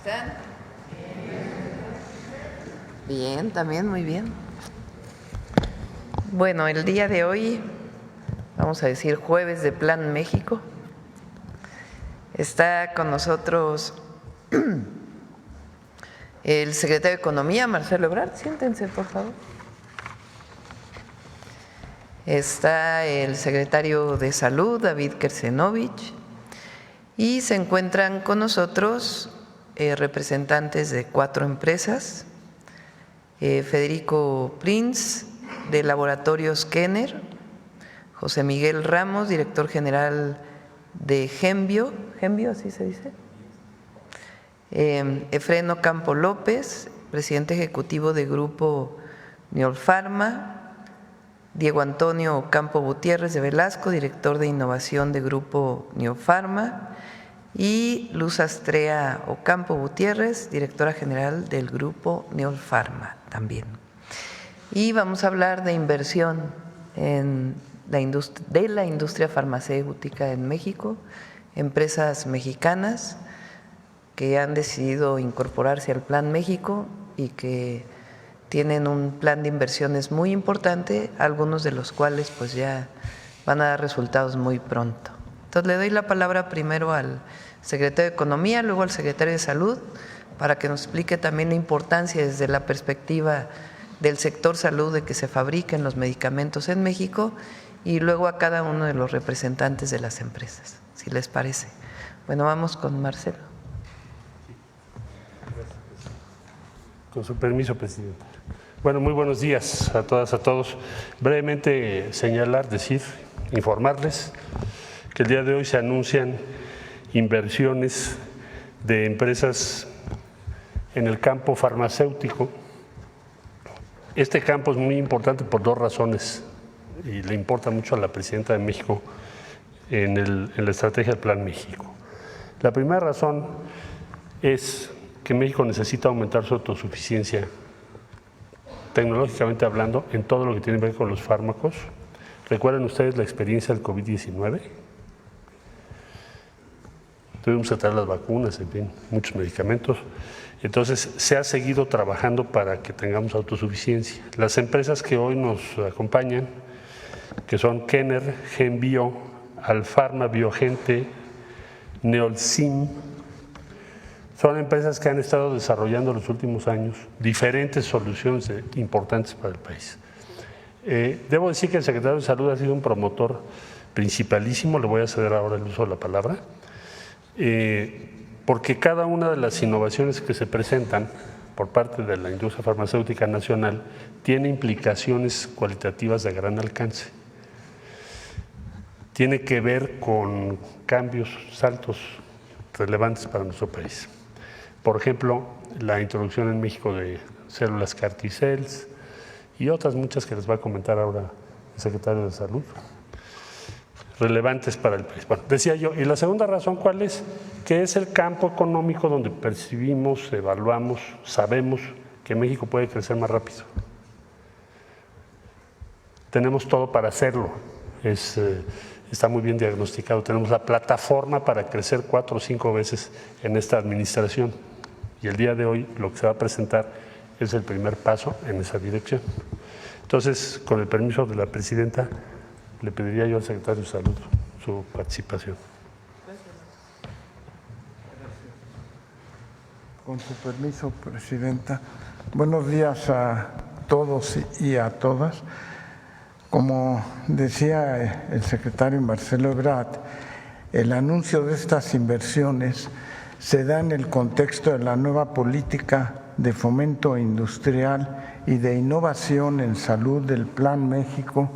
están? Bien, también muy bien. Bueno, el día de hoy, vamos a decir jueves de Plan México, está con nosotros el secretario de Economía, Marcelo Ebrard. Siéntense, por favor. Está el secretario de Salud, David Kersenovich, y se encuentran con nosotros representantes de 4 empresas, Federico Prinz, de Laboratorios Kenner, José Miguel Ramos, director general de Genbio, así se dice, Efreno Campo López, presidente ejecutivo de Grupo Neolfarma, Diego Antonio Campo Gutiérrez de Velasco, director de innovación de Grupo Neolfarma, y Luz Astrea Ocampo Gutiérrez, directora general del Grupo Neolfarma también. Y vamos a hablar de inversión en la industria farmacéutica en México, empresas mexicanas que han decidido incorporarse al Plan México y que tienen un plan de inversiones muy importante, algunos de los cuales pues ya van a dar resultados muy pronto. Entonces le doy la palabra primero al secretario de Economía, luego al secretario de Salud, para que nos explique también la importancia desde la perspectiva del sector salud de que se fabriquen los medicamentos en México, y luego a cada uno de los representantes de las empresas, si les parece. Bueno, vamos con Marcelo. Con su permiso, presidenta. Bueno, muy buenos días a todas, a todos. Brevemente informarles que el día de hoy se anuncian inversiones de empresas en el campo farmacéutico. Este campo es muy importante por 2 razones y le importa mucho a la presidenta de México en la estrategia del Plan México. La primera razón es que México necesita aumentar su autosuficiencia, tecnológicamente hablando, en todo lo que tiene que ver con los fármacos. ¿Recuerdan ustedes la experiencia del COVID-19? Tuvimos que traer las vacunas, en fin, muchos medicamentos. Entonces, se ha seguido trabajando para que tengamos autosuficiencia. Las empresas que hoy nos acompañan, que son Kenner, Genbio, Alfarma, Biogente, Neolsim, son empresas que han estado desarrollando en los últimos años diferentes soluciones importantes para el país. Debo decir que el secretario de Salud ha sido un promotor principalísimo, le voy a ceder ahora el uso de la palabra, porque cada una de las innovaciones que se presentan por parte de la industria farmacéutica nacional tiene implicaciones cualitativas de gran alcance. Tiene que ver con cambios, saltos relevantes para nuestro país. Por ejemplo, la introducción en México de células CAR T-cells y otras muchas que les va a comentar ahora el secretario de Salud, relevantes para el país. Bueno, decía yo, y la segunda razón, ¿cuál es? Que es el campo económico donde percibimos, evaluamos, sabemos que México puede crecer más rápido. Tenemos todo para hacerlo, está muy bien diagnosticado, tenemos la plataforma para crecer 4 o 5 veces en esta administración, y el día de hoy lo que se va a presentar es el primer paso en esa dirección. Entonces, con el permiso de la presidenta, le pediría yo al secretario de Salud su participación. Con su permiso, presidenta. Buenos días a todos y a todas. Como decía el secretario Marcelo Ebrard, el anuncio de estas inversiones se da en el contexto de la nueva política de fomento industrial y de innovación en salud del Plan México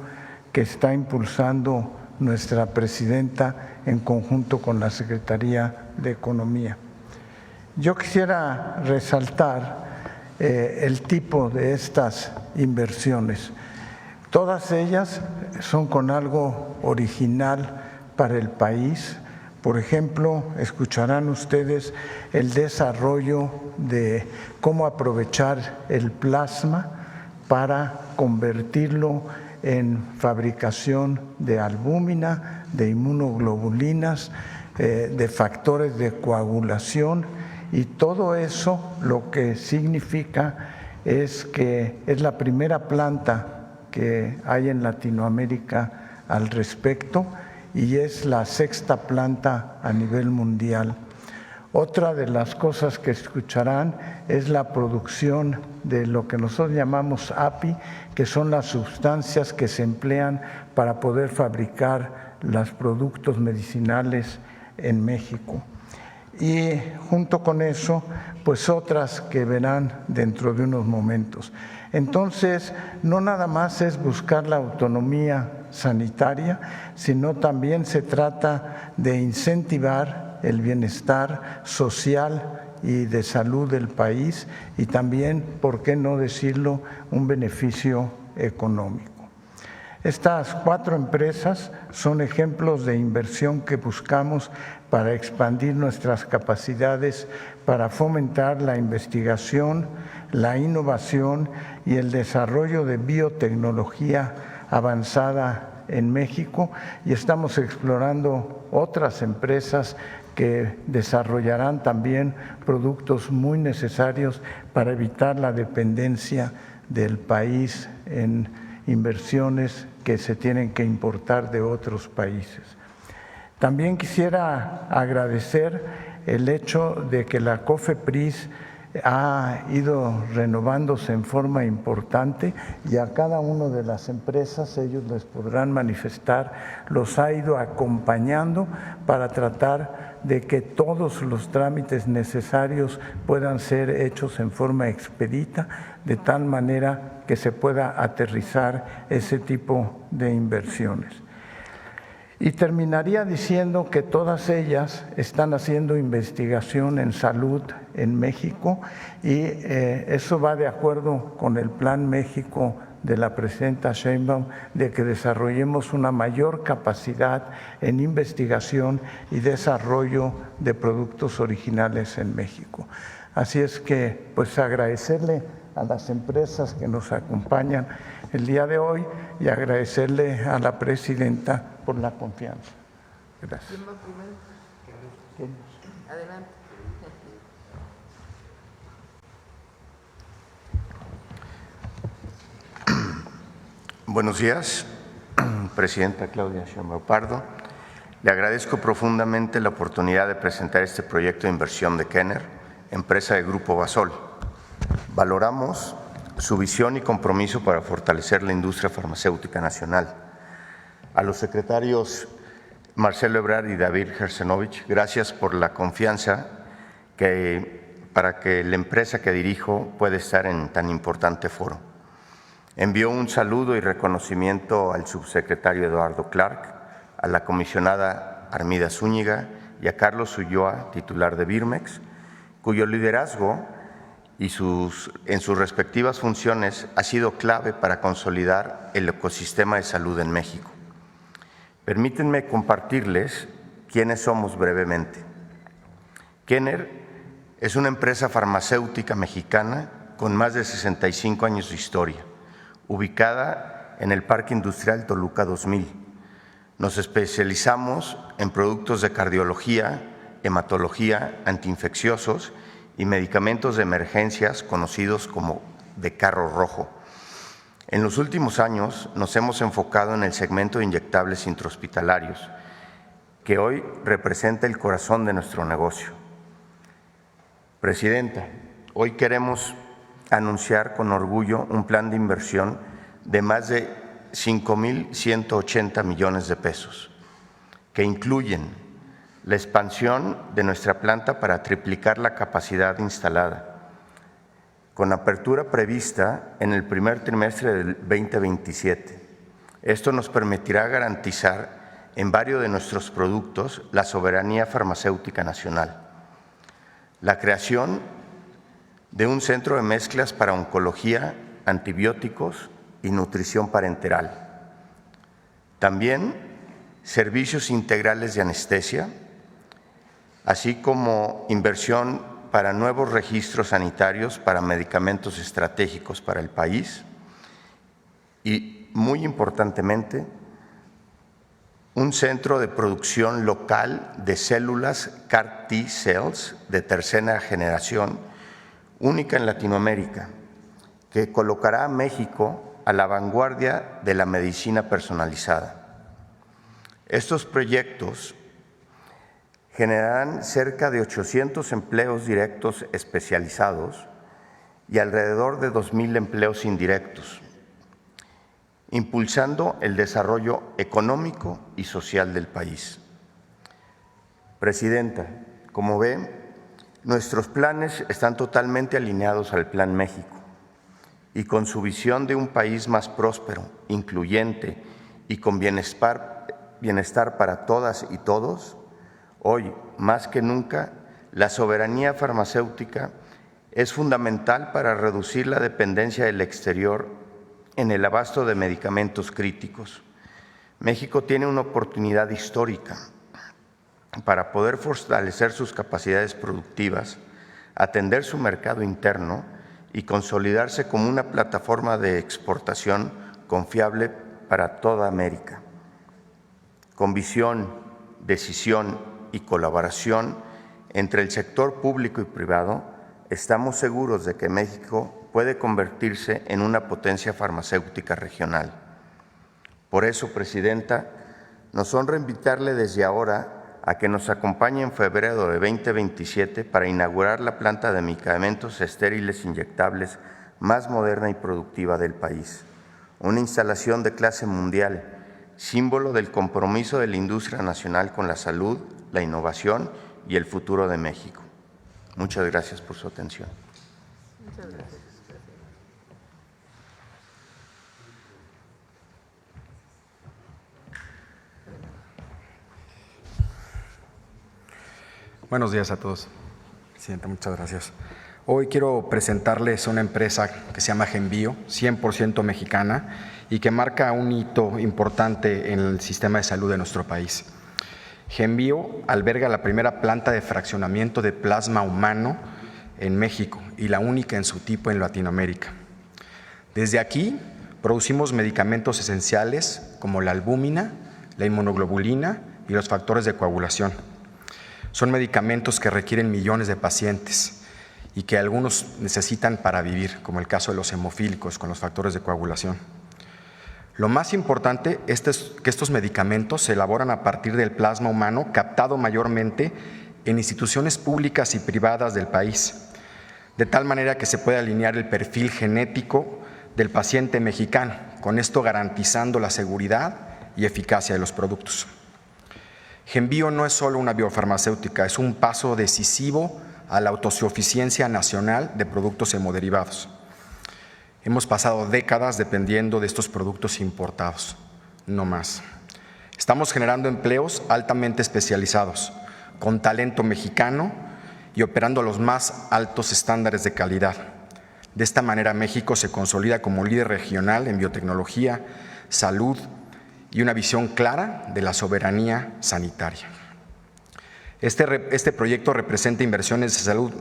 que está impulsando nuestra presidenta en conjunto con la Secretaría de Economía. Yo quisiera resaltar el tipo de estas inversiones. Todas ellas son con algo original para el país. Por ejemplo, escucharán ustedes el desarrollo de cómo aprovechar el plasma para convertirlo en fabricación de albúmina, de inmunoglobulinas, de factores de coagulación Y todo eso lo que significa es que es la primera planta que hay en Latinoamérica al respecto y es la sexta planta a nivel mundial. Otra de las cosas que escucharán es la producción de lo que nosotros llamamos API, que son las sustancias que se emplean para poder fabricar los productos medicinales en México. Y junto con eso, pues otras que verán dentro de unos momentos. Entonces, no nada más es buscar la autonomía sanitaria, sino también se trata de incentivar el bienestar social y de salud del país y también, por qué no decirlo, un beneficio económico. Estas 4 empresas son ejemplos de inversión que buscamos para expandir nuestras capacidades, para fomentar la investigación, la innovación y el desarrollo de biotecnología avanzada en México, y estamos explorando otras empresas que desarrollarán también productos muy necesarios para evitar la dependencia del país en inversiones que se tienen que importar de otros países. También quisiera agradecer el hecho de que la COFEPRIS ha ido renovándose en forma importante y a cada una de las empresas, ellos les podrán manifestar, los ha ido acompañando para tratar de que todos los trámites necesarios puedan ser hechos en forma expedita, de tal manera que se pueda aterrizar ese tipo de inversiones. Y terminaría diciendo que todas ellas están haciendo investigación en salud en México y eso va de acuerdo con el Plan México de la presidenta Sheinbaum de que desarrollemos una mayor capacidad en investigación y desarrollo de productos originales en México. Así es que, pues agradecerle a las empresas que nos acompañan el día de hoy y agradecerle a la presidenta por la confianza. Gracias. ¿Quién va primero? Adelante. Buenos días, presidenta Claudia Sheinbaum Pardo. Le agradezco profundamente la oportunidad de presentar este proyecto de inversión de Kenner, empresa de Grupo Basol. Valoramos su visión y compromiso para fortalecer la industria farmacéutica nacional. A los secretarios Marcelo Ebrard y David Hersenovich, gracias por la confianza para que la empresa que dirijo pueda estar en tan importante foro. Envío un saludo y reconocimiento al subsecretario Eduardo Clark, a la comisionada Armida Zúñiga y a Carlos Ulloa, titular de Birmex, cuyo liderazgo y en sus respectivas funciones ha sido clave para consolidar el ecosistema de salud en México. Permítanme compartirles quiénes somos brevemente. Kenner es una empresa farmacéutica mexicana con más de 65 años de historia, ubicada en el Parque Industrial Toluca 2000. Nos especializamos en productos de cardiología, hematología, antiinfecciosos y medicamentos de emergencias conocidos como de carro rojo. En los últimos años nos hemos enfocado en el segmento de inyectables intrahospitalarios, que hoy representa el corazón de nuestro negocio. Presidenta, hoy queremos anunciar con orgullo un plan de inversión de más de 5,180 millones de pesos, que incluyen la expansión de nuestra planta para triplicar la capacidad instalada, con apertura prevista en el primer trimestre del 2027. Esto nos permitirá garantizar en varios de nuestros productos la soberanía farmacéutica nacional. La creación de un centro de mezclas para oncología, antibióticos y nutrición parenteral. También servicios integrales de anestesia, así como inversión para nuevos registros sanitarios para medicamentos estratégicos para el país y, muy importantemente, un centro de producción local de células CAR T-cells de tercera generación, única en Latinoamérica, que colocará a México a la vanguardia de la medicina personalizada. Estos proyectos generarán cerca de 800 empleos directos especializados y alrededor de 2,000 empleos indirectos, impulsando el desarrollo económico y social del país. Presidenta, como ve, nuestros planes están totalmente alineados al Plan México y con su visión de un país más próspero, incluyente y con bienestar para todas y todos. Hoy, más que nunca, la soberanía farmacéutica es fundamental para reducir la dependencia del exterior en el abasto de medicamentos críticos. México tiene una oportunidad histórica para poder fortalecer sus capacidades productivas, atender su mercado interno y consolidarse como una plataforma de exportación confiable para toda América. Con visión, decisión y colaboración entre el sector público y privado, estamos seguros de que México puede convertirse en una potencia farmacéutica regional. Por eso, Presidenta, nos honra invitarle desde ahora a que nos acompañe en febrero de 2027 para inaugurar la planta de medicamentos estériles inyectables más moderna y productiva del país. Una instalación de clase mundial, símbolo del compromiso de la industria nacional con la salud, la innovación y el futuro de México. Muchas gracias por su atención. Muchas gracias. Buenos días a todos. Presidenta, muchas gracias. Hoy quiero presentarles una empresa que se llama Genbio, 100% mexicana y que marca un hito importante en el sistema de salud de nuestro país. Genbio alberga la primera planta de fraccionamiento de plasma humano en México y la única en su tipo en Latinoamérica. Desde aquí producimos medicamentos esenciales como la albúmina, la inmunoglobulina y los factores de coagulación. Son medicamentos que requieren millones de pacientes y que algunos necesitan para vivir, como el caso de los hemofílicos con los factores de coagulación. Lo más importante es que estos medicamentos se elaboran a partir del plasma humano captado mayormente en instituciones públicas y privadas del país, de tal manera que se puede alinear el perfil genético del paciente mexicano, con esto garantizando la seguridad y eficacia de los productos. Genbio no es solo una biofarmacéutica, es un paso decisivo a la autosuficiencia nacional de productos hemoderivados. Hemos pasado décadas dependiendo de estos productos importados, no más. Estamos generando empleos altamente especializados, con talento mexicano y operando los más altos estándares de calidad. De esta manera, México se consolida como líder regional en biotecnología, salud y una visión clara de la soberanía sanitaria. Este proyecto representa inversiones de salud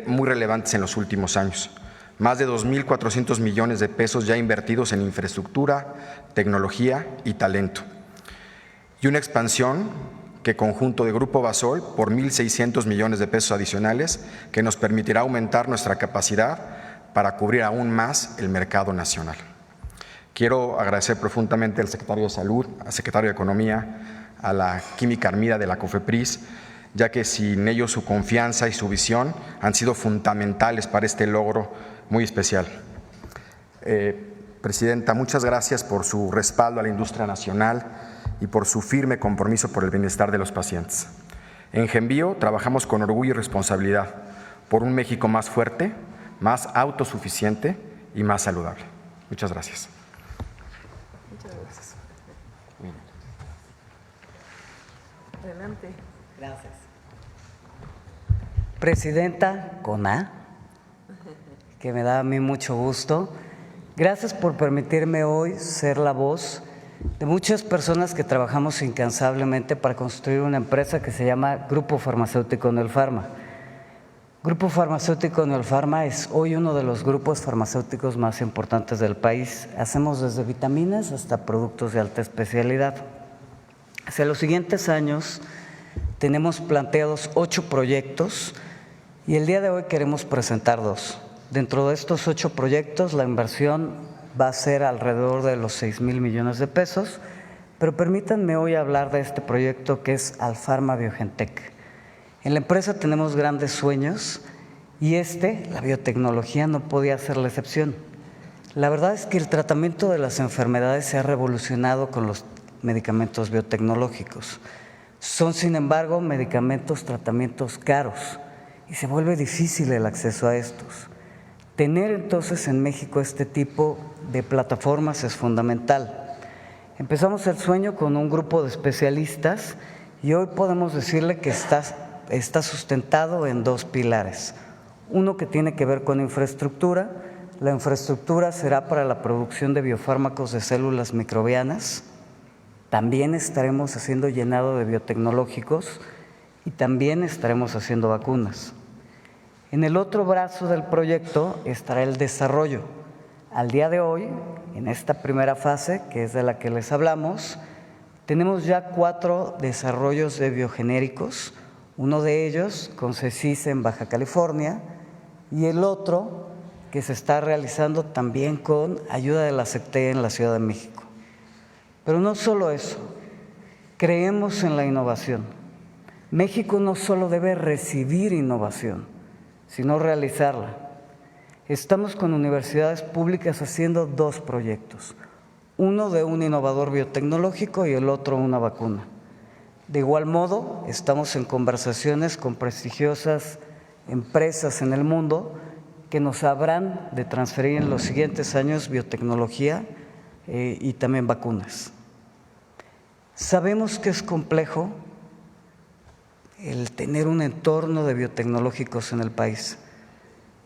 muy relevantes en los últimos años. Más de 2.400 millones de pesos ya invertidos en infraestructura, tecnología y talento. Y una expansión que conjunto de Grupo Basol por 1.600 millones de pesos adicionales que nos permitirá aumentar nuestra capacidad para cubrir aún más el mercado nacional. Quiero agradecer profundamente al Secretario de Salud, al Secretario de Economía, a la Química Armida de la COFEPRIS, ya que sin ellos su confianza y su visión han sido fundamentales para este logro muy especial. Presidenta, muchas gracias por su respaldo a la industria nacional y por su firme compromiso por el bienestar de los pacientes. En Genbio trabajamos con orgullo y responsabilidad por un México más fuerte, más autosuficiente y más saludable. Muchas gracias. Muchas gracias. Adelante. Gracias. Presidenta CONA, que me da a mí mucho gusto. Gracias por permitirme hoy ser la voz de muchas personas que trabajamos incansablemente para construir una empresa que se llama Grupo Farmacéutico Neolfarma. Grupo Farmacéutico Neolfarma es hoy uno de los grupos farmacéuticos más importantes del país. Hacemos desde vitaminas hasta productos de alta especialidad. Hacia los siguientes años tenemos planteados 8 proyectos y el día de hoy queremos presentar 2. Dentro de estos 8 proyectos, la inversión va a ser alrededor de los 6,000 millones de pesos, pero permítanme hoy hablar de este proyecto que es Alfarma Biogentec. En la empresa tenemos grandes sueños y la biotecnología, no podía ser la excepción. La verdad es que el tratamiento de las enfermedades se ha revolucionado con los medicamentos biotecnológicos. Son, sin embargo, tratamientos caros y se vuelve difícil el acceso a estos. Tener entonces en México este tipo de plataformas es fundamental. Empezamos el sueño con un grupo de especialistas y hoy podemos decirle que está sustentado en 2 pilares. Uno que tiene que ver con infraestructura. La infraestructura será para la producción de biofármacos de células microbianas. También estaremos haciendo llenado de biotecnológicos y también estaremos haciendo vacunas. En el otro brazo del proyecto estará el desarrollo. Al día de hoy, en esta primera fase, que es de la que les hablamos, tenemos ya 4 desarrollos de biogenéricos, uno de ellos con CECIS en Baja California y el otro que se está realizando también con ayuda de la SECTE en la Ciudad de México. Pero no solo eso, creemos en la innovación. México no solo debe recibir innovación, sino realizarla. Estamos con universidades públicas haciendo 2 proyectos, uno de un innovador biotecnológico y el otro una vacuna. De igual modo, estamos en conversaciones con prestigiosas empresas en el mundo que nos habrán de transferir en los siguientes años biotecnología y también vacunas. Sabemos que es complejo el tener un entorno de biotecnológicos en el país,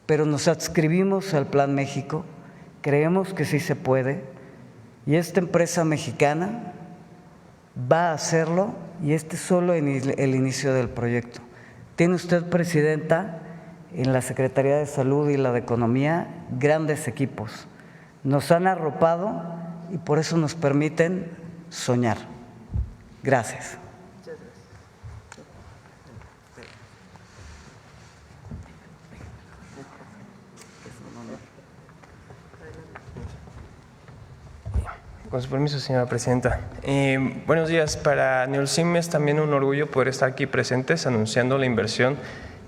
pero nos adscribimos al Plan México, creemos que sí se puede y esta empresa mexicana va a hacerlo y este es solo el inicio del proyecto. Tiene usted, Presidenta, en la Secretaría de Salud y la de Economía, grandes equipos. Nos han arropado y por eso nos permiten soñar. Gracias. Con su permiso, señora presidenta. Buenos días. Para Neolsim es también un orgullo poder estar aquí presentes anunciando la inversión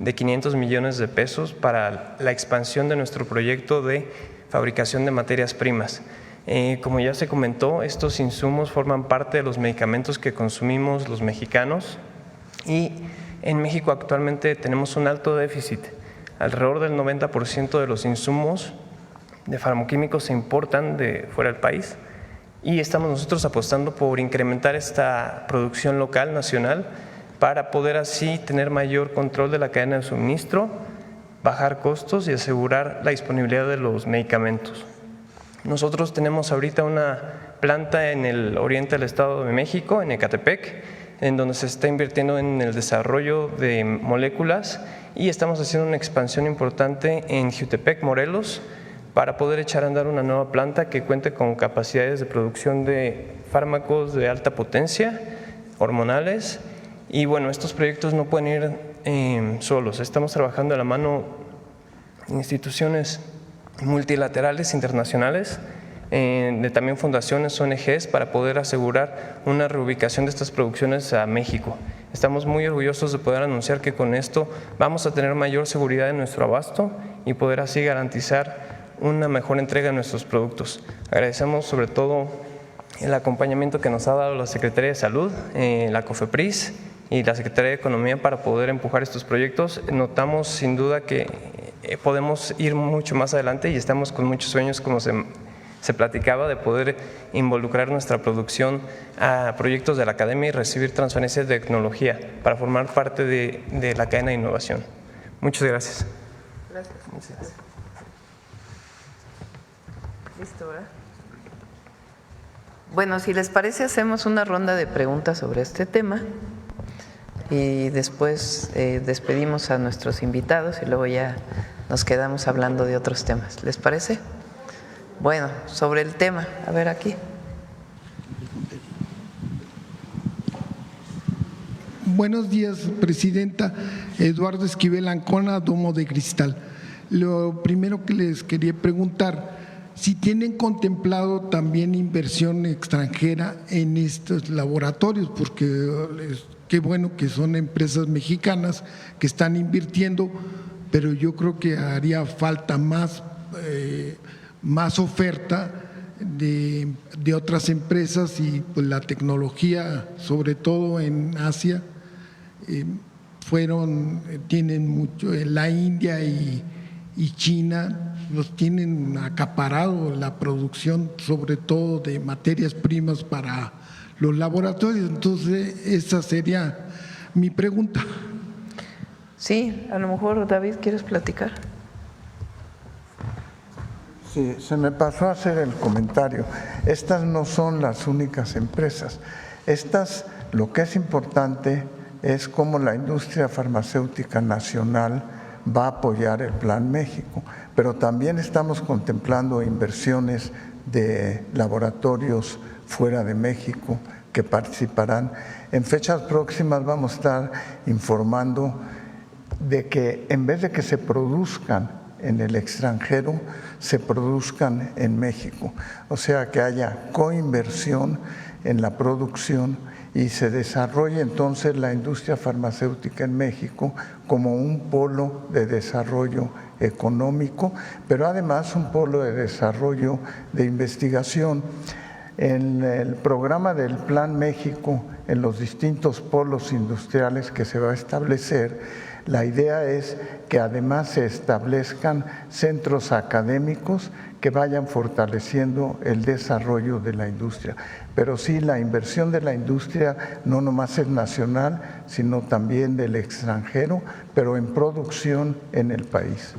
de 500 millones de pesos para la expansión de nuestro proyecto de fabricación de materias primas. Como ya se comentó, estos insumos forman parte de los medicamentos que consumimos los mexicanos y en México actualmente tenemos un alto déficit. Alrededor del 90% de los insumos de farmacoquímicos se importan de fuera del país y estamos nosotros apostando por incrementar esta producción local, nacional, para poder así tener mayor control de la cadena de suministro, bajar costos y asegurar la disponibilidad de los medicamentos. Nosotros tenemos ahorita una planta en el oriente del Estado de México, en Ecatepec, en donde se está invirtiendo en el desarrollo de moléculas y estamos haciendo una expansión importante en Jiutepec, Morelos, para poder echar a andar una nueva planta que cuente con capacidades de producción de fármacos de alta potencia, hormonales. Y bueno, estos proyectos no pueden ir solos. Estamos trabajando de la mano en instituciones multilaterales, internacionales, de también fundaciones, ONGs, para poder asegurar una reubicación de estas producciones a México. Estamos muy orgullosos de poder anunciar que con esto vamos a tener mayor seguridad en nuestro abasto y poder así garantizar una mejor entrega de nuestros productos. Agradecemos sobre todo el acompañamiento que nos ha dado la Secretaría de Salud, la COFEPRIS y la Secretaría de Economía para poder empujar estos proyectos. Notamos sin duda que podemos ir mucho más adelante y estamos con muchos sueños, como se platicaba, de poder involucrar nuestra producción a proyectos de la academia y recibir transferencias de tecnología para formar parte de la cadena de innovación. Muchas gracias. Gracias. Listo, ¿verdad? Bueno, si les parece, hacemos una ronda de preguntas sobre este tema y después despedimos a nuestros invitados y luego ya nos quedamos hablando de otros temas. ¿Les parece? Bueno, sobre el tema, a ver aquí. Buenos días, Presidenta. Eduardo Esquivel Ancona, Domo de Cristal. Lo primero que les quería preguntar, si tienen contemplado también inversión extranjera en estos laboratorios, porque qué bueno que son empresas mexicanas que están invirtiendo, pero yo creo que haría falta más oferta de otras empresas y pues la tecnología, sobre todo en Asia, tienen mucho, la India y China los tienen acaparado la producción, sobre todo de materias primas para los laboratorios. Entonces, esa sería mi pregunta. Sí, a lo mejor, David, ¿quieres platicar? Sí, se me pasó a hacer el comentario. Estas no son las únicas empresas. Lo que es importante es cómo la industria farmacéutica nacional va a apoyar el Plan México, pero también estamos contemplando inversiones de laboratorios fuera de México que participarán. En fechas próximas vamos a estar informando de que en vez de que se produzcan en el extranjero, se produzcan en México. O sea, que haya coinversión en la producción y se desarrolle entonces la industria farmacéutica en México como un polo de desarrollo económico, pero además un polo de desarrollo de investigación. En el programa del Plan México, en los distintos polos industriales que se va a establecer, la idea es que además se establezcan centros académicos que vayan fortaleciendo el desarrollo de la industria. Pero sí, la inversión de la industria no nomás es nacional, sino también del extranjero, pero en producción en el país.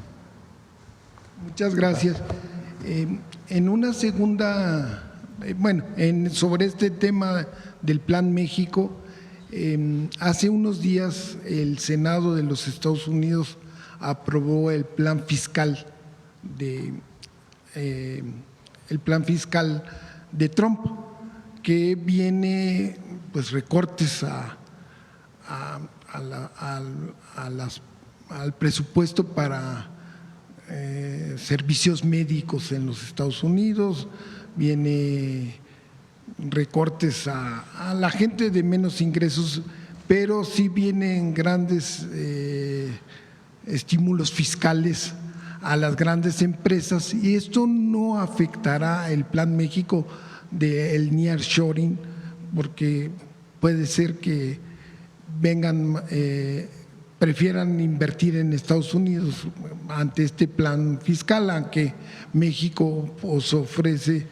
Muchas gracias. En una segunda, sobre este tema del Plan México, hace unos días el Senado de los Estados Unidos aprobó el plan fiscal de Trump, que viene pues recortes al presupuesto para servicios médicos en los Estados Unidos, viene recortes a la gente de menos ingresos, pero sí vienen grandes estímulos fiscales a las grandes empresas, y esto no afectará el Plan México del nearshoring, porque puede ser que prefieran invertir en Estados Unidos ante este plan fiscal, aunque México os ofrece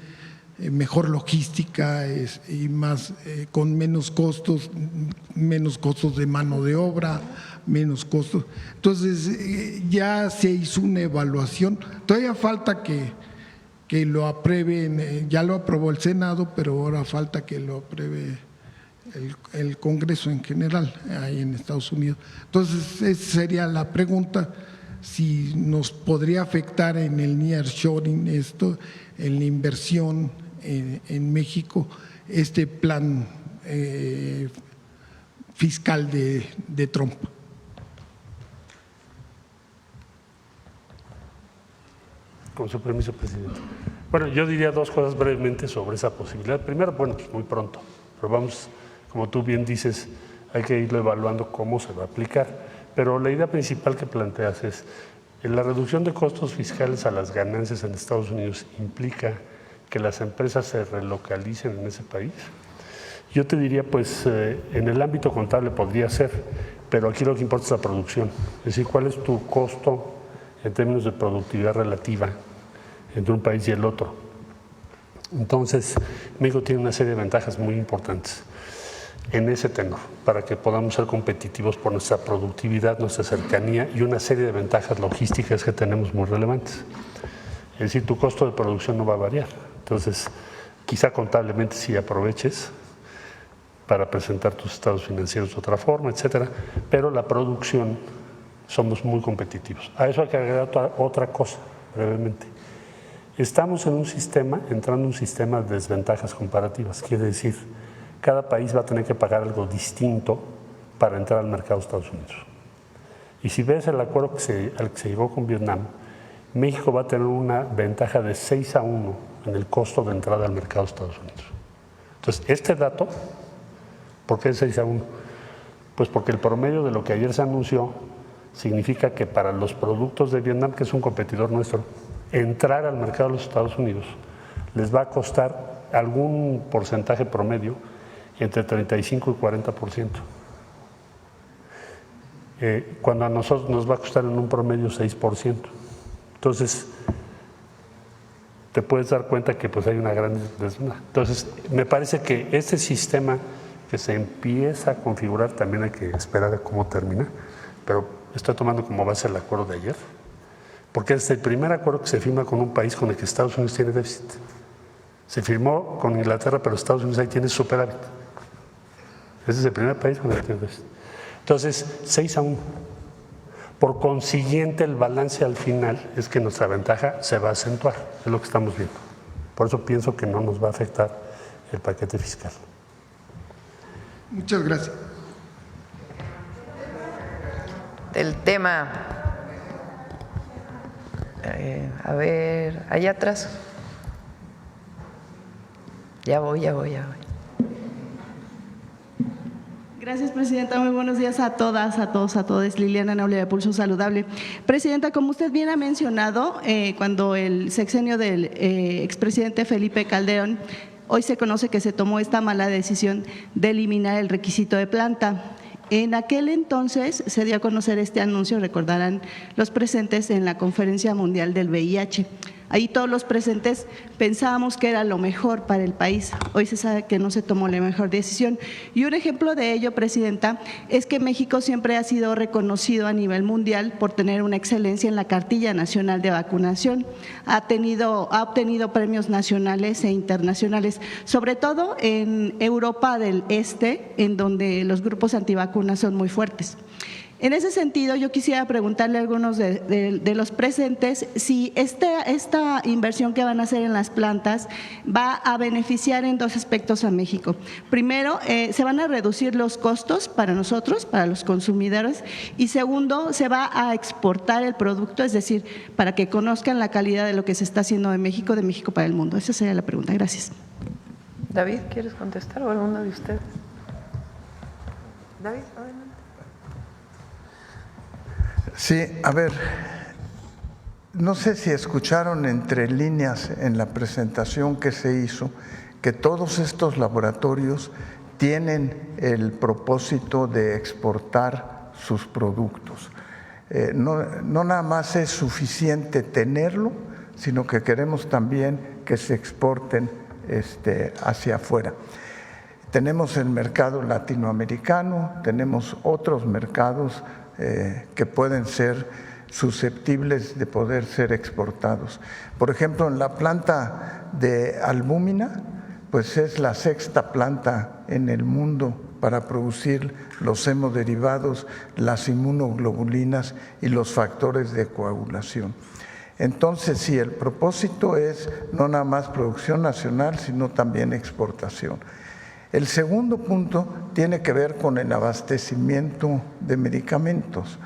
mejor logística y más con menos costos de mano de obra, menos costos. Entonces ya se hizo una evaluación, todavía falta que lo aprueben, ya lo aprobó el Senado, pero ahora falta que lo apruebe el Congreso en general ahí en Estados Unidos. Entonces esa sería la pregunta, si nos podría afectar en el nearshoring esto, en la inversión en México, este plan fiscal de Trump. Con su permiso, presidente. Bueno, yo diría dos cosas brevemente sobre esa posibilidad. Primero, pues muy pronto, pero vamos, como tú bien dices, hay que irlo evaluando cómo se va a aplicar. Pero la idea principal que planteas es la reducción de costos fiscales a las ganancias en Estados Unidos implica que las empresas se relocalicen en ese país. Yo te diría, pues, en el ámbito contable podría ser, pero aquí lo que importa es la producción. Es decir, cuál es tu costo en términos de productividad relativa entre un país y el otro. Entonces, México tiene una serie de ventajas muy importantes en ese tenor, para que podamos ser competitivos por nuestra productividad, nuestra cercanía y una serie de ventajas logísticas que tenemos muy relevantes. Es decir, tu costo de producción no va a variar. Entonces, quizá contablemente sí aproveches para presentar tus estados financieros de otra forma, etcétera, pero la producción somos muy competitivos. A eso hay que agregar otra cosa, brevemente. Estamos entrando en un sistema de desventajas comparativas, quiere decir, cada país va a tener que pagar algo distinto para entrar al mercado de Estados Unidos. Y si ves el acuerdo al que se llegó con Vietnam, México va a tener una ventaja de 6-1 en el costo de entrada al mercado de Estados Unidos. Entonces, este dato, ¿por qué es 6-1? Pues porque el promedio de lo que ayer se anunció significa que para los productos de Vietnam, que es un competidor nuestro, entrar al mercado de los Estados Unidos les va a costar algún porcentaje promedio entre 35 y 40%. Cuando a nosotros nos va a costar en un promedio 6%. Entonces, te puedes dar cuenta que pues hay una gran desventaja. Entonces, me parece que este sistema que se empieza a configurar, también hay que esperar a cómo termina, pero estoy tomando como base el acuerdo de ayer, porque es el primer acuerdo que se firma con un país con el que Estados Unidos tiene déficit. Se firmó con Inglaterra, pero Estados Unidos ahí tiene superávit. Ese es el primer país con el que tiene déficit. Entonces, 6-1. Por consiguiente, el balance al final es que nuestra ventaja se va a acentuar, es lo que estamos viendo. Por eso pienso que no nos va a afectar el paquete fiscal. Muchas gracias. El tema, a ver, allá atrás. Ya voy. Gracias, Presidenta. Muy buenos días a todas, a todos, a todas. Liliana Noble de Pulso Saludable. Presidenta, como usted bien ha mencionado, cuando el sexenio del expresidente Felipe Calderón, hoy se conoce que se tomó esta mala decisión de eliminar el requisito de planta. En aquel entonces se dio a conocer este anuncio, recordarán los presentes, en la Conferencia Mundial del VIH. Ahí todos los presentes pensábamos que era lo mejor para el país. Hoy se sabe que no se tomó la mejor decisión. Y un ejemplo de ello, Presidenta, es que México siempre ha sido reconocido a nivel mundial por tener una excelencia en la cartilla nacional de vacunación. Ha obtenido premios nacionales e internacionales, sobre todo en Europa del Este, en donde los grupos antivacunas son muy fuertes. En ese sentido, yo quisiera preguntarle a algunos de los presentes si esta inversión que van a hacer en las plantas va a beneficiar en dos aspectos a México. Primero, se van a reducir los costos para nosotros, para los consumidores, y segundo, se va a exportar el producto, es decir, para que conozcan la calidad de lo que se está haciendo de México para el mundo. Esa sería la pregunta. Gracias. David, ¿quieres contestar o alguno de ustedes? David, adelante. Sí, a ver, no sé si escucharon entre líneas en la presentación que se hizo que todos estos laboratorios tienen el propósito de exportar sus productos. No nada más es suficiente tenerlo, sino que queremos también que se exporten hacia afuera. Tenemos el mercado latinoamericano, tenemos otros mercados que pueden ser susceptibles de poder ser exportados. Por ejemplo, en la planta de albúmina, pues es la sexta planta en el mundo para producir los hemoderivados, las inmunoglobulinas y los factores de coagulación. Entonces, sí, el propósito es no nada más producción nacional, sino también exportación. El segundo punto tiene que ver con el abastecimiento de medicamentos.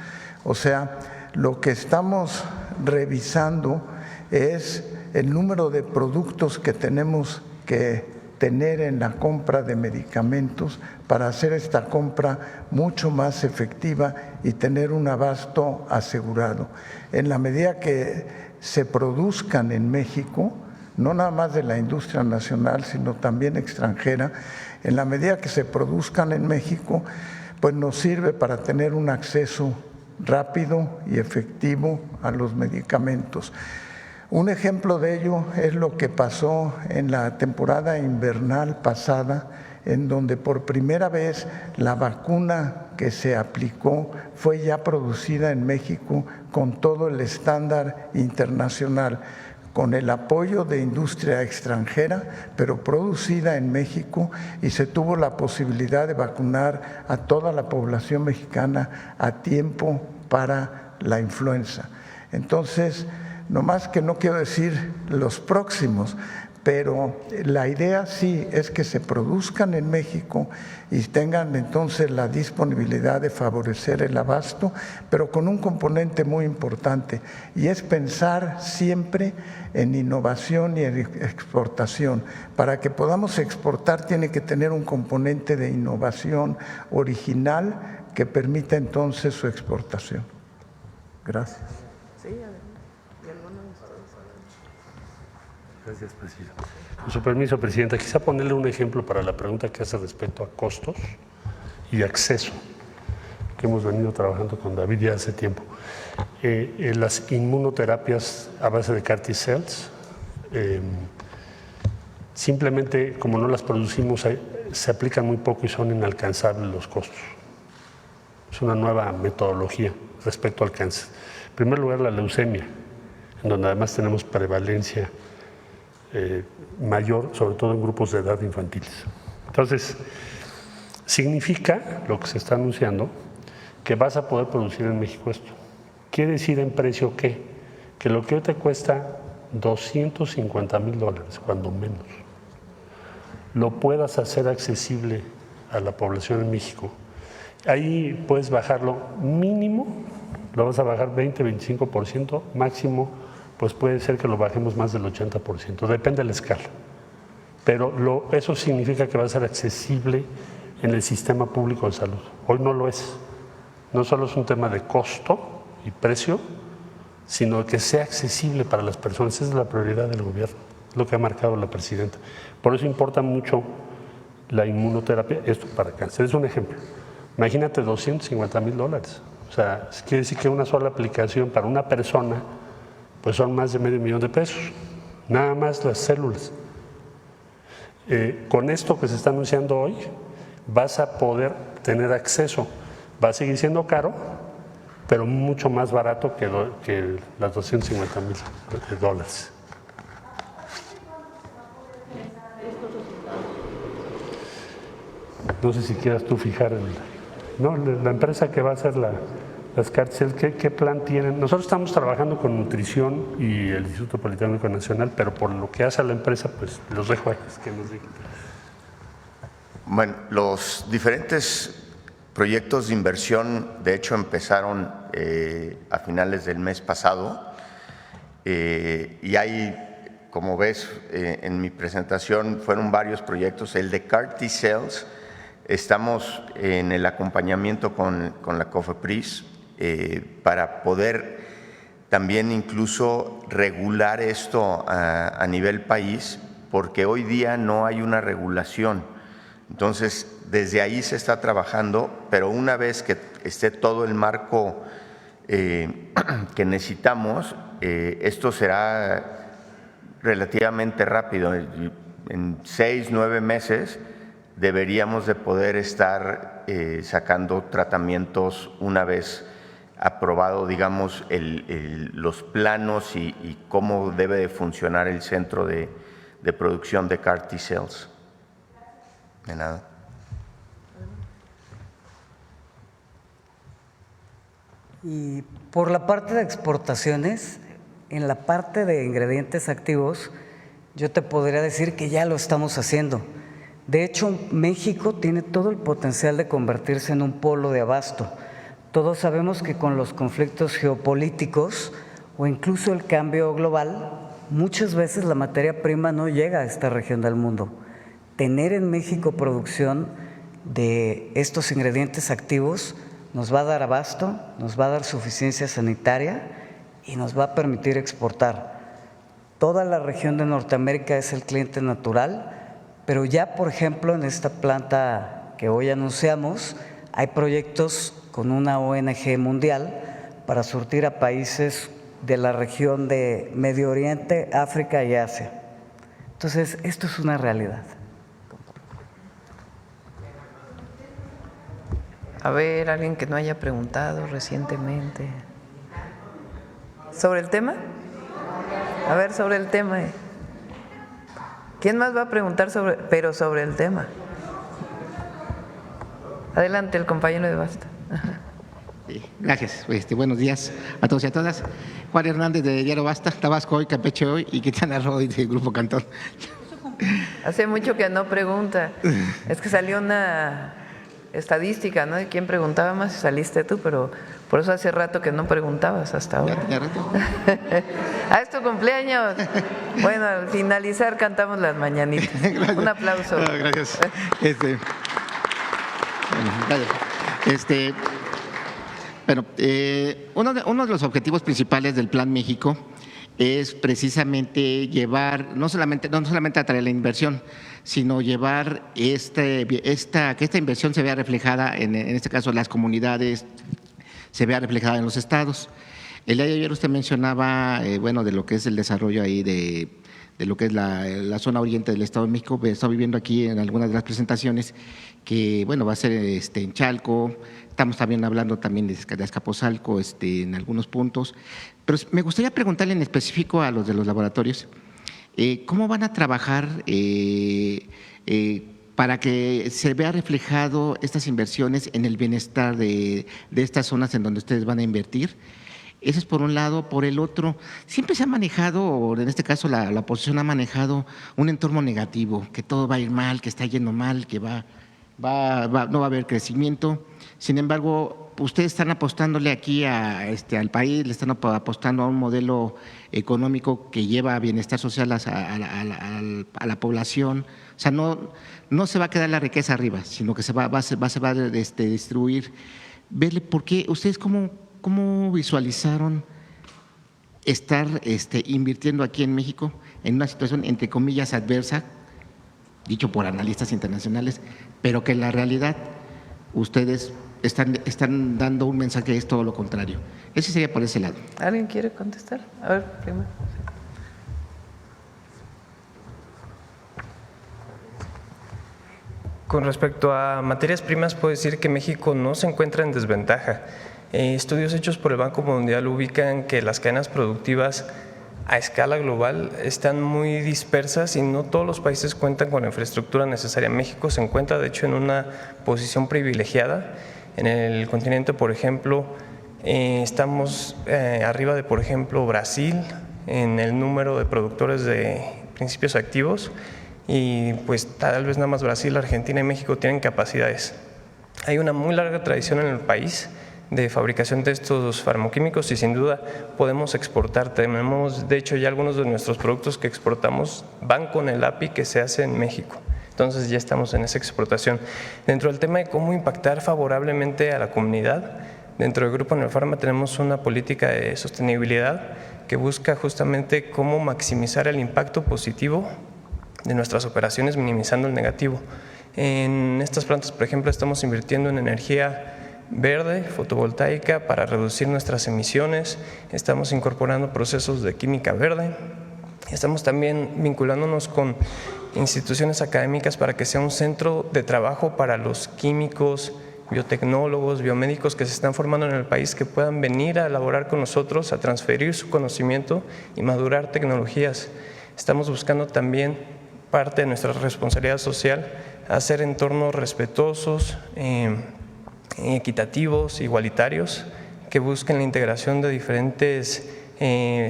O sea, lo que estamos revisando es el número de productos que tenemos que tener en la compra de medicamentos para hacer esta compra mucho más efectiva y tener un abasto asegurado. En la medida que se produzcan en México, no nada más de la industria nacional, sino también extranjera, en la medida que se produzcan en México, pues nos sirve para tener un acceso rápido y efectivo a los medicamentos. Un ejemplo de ello es lo que pasó en la temporada invernal pasada, en donde por primera vez la vacuna que se aplicó fue ya producida en México con todo el estándar internacional, con el apoyo de industria extranjera, pero producida en México, y se tuvo la posibilidad de vacunar a toda la población mexicana a tiempo para la influenza. Entonces, nomás que no quiero decir los próximos, pero la idea sí es que se produzcan en México y tengan entonces la disponibilidad de favorecer el abasto, pero con un componente muy importante, y es pensar siempre en innovación y en exportación. Para que podamos exportar tiene que tener un componente de innovación original que permita entonces su exportación. Gracias. Gracias, presidente. Con su permiso, presidenta, quizá ponerle un ejemplo para la pregunta que hace respecto a costos y acceso, que hemos venido trabajando con David ya hace tiempo. Las inmunoterapias a base de CAR T-cells, simplemente como no las producimos, se aplican muy poco y son inalcanzables los costos. Es una nueva metodología respecto al cáncer. En primer lugar, la leucemia, en donde además tenemos prevalencia mayor, sobre todo en grupos de edad infantiles. Entonces, significa lo que se está anunciando, que vas a poder producir en México esto. ¿Quiere decir en precio qué? Que lo que hoy te cuesta $250,000, cuando menos, lo puedas hacer accesible a la población en México. Ahí puedes bajarlo mínimo, lo vas a bajar 20-25%, máximo pues puede ser que lo bajemos más del 80%, depende de la escala. Pero eso significa que va a ser accesible en el sistema público de salud. Hoy no lo es. No solo es un tema de costo y precio, sino que sea accesible para las personas. Esa es la prioridad del gobierno, lo que ha marcado la presidenta. Por eso importa mucho la inmunoterapia, esto para cáncer. Es un ejemplo. Imagínate $250,000. O sea, quiere decir que una sola aplicación para una persona pues son más de $500,000, nada más las células. Con esto que se está anunciando hoy, vas a poder tener acceso. Va a seguir siendo caro, pero mucho más barato que las $250,000. No sé si quieras tú fijar la empresa que va a hacer las cárceles, ¿qué plan tienen? Nosotros estamos trabajando con nutrición y el Instituto Politécnico Nacional, pero por lo que hace a la empresa, pues los dejo a ellos que nos digan. Bueno, los diferentes proyectos de inversión, de hecho, empezaron a finales del mes pasado y hay, como ves en mi presentación, fueron varios proyectos. El de CAR T-cells, estamos en el acompañamiento con la COFEPRIS para poder también incluso regular esto a nivel país, porque hoy día no hay una regulación. Entonces, desde ahí se está trabajando, pero una vez que esté todo el marco que necesitamos, esto será relativamente rápido. En 6-9 meses deberíamos de poder estar sacando tratamientos una vez aprobado, digamos, los planos y cómo debe de funcionar el centro de producción de CAR T-cells. De nada. Y por la parte de exportaciones, en la parte de ingredientes activos, yo te podría decir que ya lo estamos haciendo. De hecho, México tiene todo el potencial de convertirse en un polo de abasto. Todos sabemos que con los conflictos geopolíticos o incluso el cambio global, muchas veces la materia prima no llega a esta región del mundo. Tener en México producción de estos ingredientes activos nos va a dar abasto, nos va a dar suficiencia sanitaria y nos va a permitir exportar. Toda la región de Norteamérica es el cliente natural, pero ya, por ejemplo, en esta planta que hoy anunciamos, hay proyectos con una ONG mundial para surtir a países de la región de Medio Oriente, África y Asia. Entonces, esto es una realidad. A ver, alguien que no haya preguntado recientemente. ¿Sobre el tema? A ver, sobre el tema. ¿Quién más va a preguntar sobre el tema? Adelante, el compañero de Basta. Sí, gracias. Buenos días a todos y a todas. Juan Hernández de Diario Basta, Tabasco hoy, Campeche hoy y Quintana Roo del Grupo Cantón. Hace mucho que no pregunta. Es que salió una estadística, ¿no? De quién preguntaba más y saliste tú, pero por eso hace rato que no preguntabas hasta ahora. ¿Ya rato? ¡Ah, es tu cumpleaños! Bueno, al finalizar cantamos las mañanitas. Un aplauso. No, gracias. Bueno, uno de los objetivos principales del Plan México es precisamente llevar, no solamente atraer la inversión, sino llevar que esta inversión se vea reflejada, en este caso las comunidades, se vea reflejada en los estados. El día de ayer usted mencionaba, de lo que es el desarrollo ahí de lo que es la zona oriente del Estado de México. He estado viviendo aquí en algunas de las presentaciones que, va a ser en Chalco. Estamos también hablando también de Azcapotzalco en algunos puntos. Pero me gustaría preguntarle en específico a los de los laboratorios, ¿cómo van a trabajar para que se vea reflejado estas inversiones en el bienestar de estas zonas en donde ustedes van a invertir? Eso es por un lado. Por el otro, siempre se ha manejado, o en este caso la oposición ha manejado un entorno negativo, que todo va a ir mal, que está yendo mal, que no va a haber crecimiento. Sin embargo, ustedes están apostándole aquí al país, le están apostando a un modelo económico que lleva a bienestar social a la población. O sea, no se va a quedar la riqueza arriba, sino que se va a distribuir. Verle por qué, ustedes ¿cómo visualizaron estar invirtiendo aquí en México en una situación entre comillas adversa, dicho por analistas internacionales, pero que en la realidad ustedes están dando un mensaje que es todo lo contrario? Ese sería por ese lado. ¿Alguien quiere contestar? A ver, primero. Con respecto a materias primas, puedo decir que México no se encuentra en desventaja. Estudios hechos por el Banco Mundial ubican que las cadenas productivas a escala global están muy dispersas y no todos los países cuentan con la infraestructura necesaria. México se encuentra, de hecho, en una posición privilegiada. En el continente, por ejemplo, estamos arriba de, por ejemplo, Brasil en el número de productores de principios activos, y pues tal vez nada más Brasil, Argentina y México tienen capacidades. Hay una muy larga tradición en el país de fabricación de estos farmacoquímicos y sin duda podemos exportar. Tenemos, de hecho, ya algunos de nuestros productos que exportamos van con el API que se hace en México. Entonces ya estamos en esa exportación. Dentro del tema de cómo impactar favorablemente a la comunidad, dentro del Grupo Neopharma tenemos una política de sostenibilidad que busca justamente cómo maximizar el impacto positivo de nuestras operaciones, minimizando el negativo. En estas plantas, por ejemplo, estamos invirtiendo en energía verde, fotovoltaica, para reducir nuestras emisiones. Estamos incorporando procesos de química verde. Estamos también vinculándonos con instituciones académicas para que sea un centro de trabajo para los químicos, biotecnólogos, biomédicos que se están formando en el país, que puedan venir a elaborar con nosotros, a transferir su conocimiento y madurar tecnologías. Estamos buscando también parte de nuestra responsabilidad social, hacer entornos respetuosos, equitativos, igualitarios, que busquen la integración de diferentes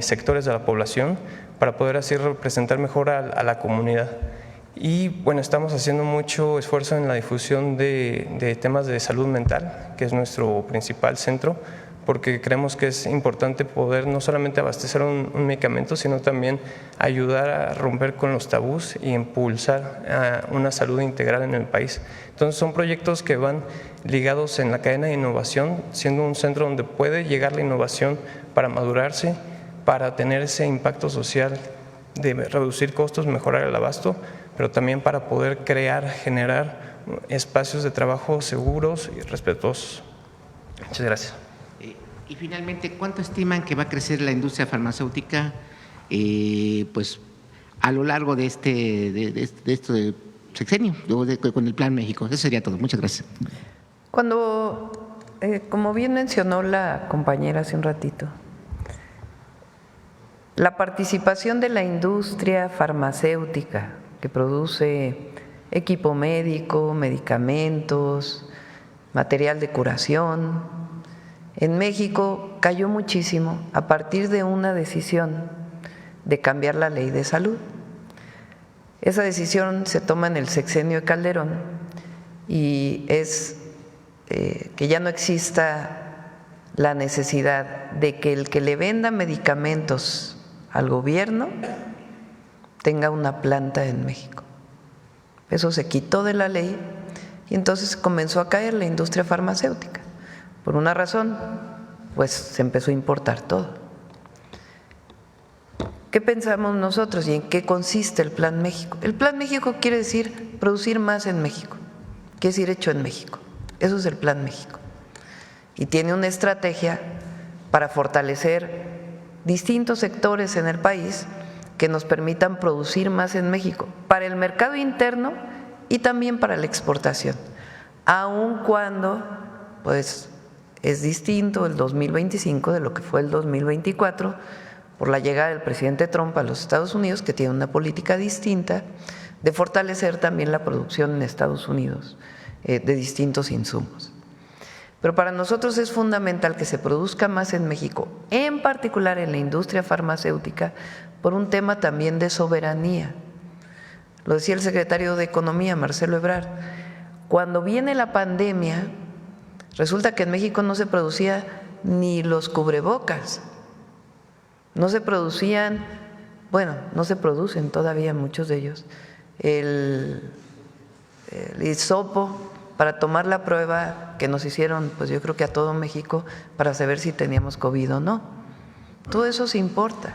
sectores de la población para poder así representar mejor a la comunidad. Y bueno, estamos haciendo mucho esfuerzo en la difusión de temas de salud mental, que es nuestro principal centro, porque creemos que es importante poder no solamente abastecer un medicamento, sino también ayudar a romper con los tabús y impulsar una salud integral en el país. Entonces son proyectos que van ligados en la cadena de innovación, siendo un centro donde puede llegar la innovación para madurarse, para tener ese impacto social de reducir costos, mejorar el abasto, pero también para poder generar espacios de trabajo seguros y respetuosos. Muchas gracias. Y finalmente, ¿cuánto estiman que va a crecer la industria farmacéutica a lo largo de este sexenio, con el Plan México? Eso sería todo. Muchas gracias. Cuando, como bien mencionó la compañera hace un ratito, la participación de la industria farmacéutica que produce equipo médico, medicamentos, material de curación, en México cayó muchísimo a partir de una decisión de cambiar la ley de salud. Esa decisión se toma en el sexenio de Calderón y es que ya no exista la necesidad de que el que le venda medicamentos al gobierno tenga una planta en México. Eso se quitó de la ley y entonces comenzó a caer la industria farmacéutica. Por una razón, pues se empezó a importar todo. ¿Qué pensamos nosotros y en qué consiste el Plan México? El Plan México quiere decir producir más en México, quiere decir hecho en México. Eso es el Plan México. Y tiene una estrategia para fortalecer distintos sectores en el país que nos permitan producir más en México, para el mercado interno y también para la exportación, aun cuando pues es distinto el 2025 de lo que fue el 2024 por la llegada del presidente Trump a los Estados Unidos, que tiene una política distinta de fortalecer también la producción en Estados Unidos de distintos insumos. Pero para nosotros es fundamental que se produzca más en México, en particular en la industria farmacéutica, por un tema también de soberanía. Lo decía el secretario de Economía, Marcelo Ebrard, cuando viene la pandemia, resulta que en México no se producía ni los cubrebocas, no se producían, bueno, no se producen todavía muchos de ellos, el hisopo para tomar la prueba que nos hicieron, pues yo creo que a todo México, para saber si teníamos COVID o no. Todo eso se importa.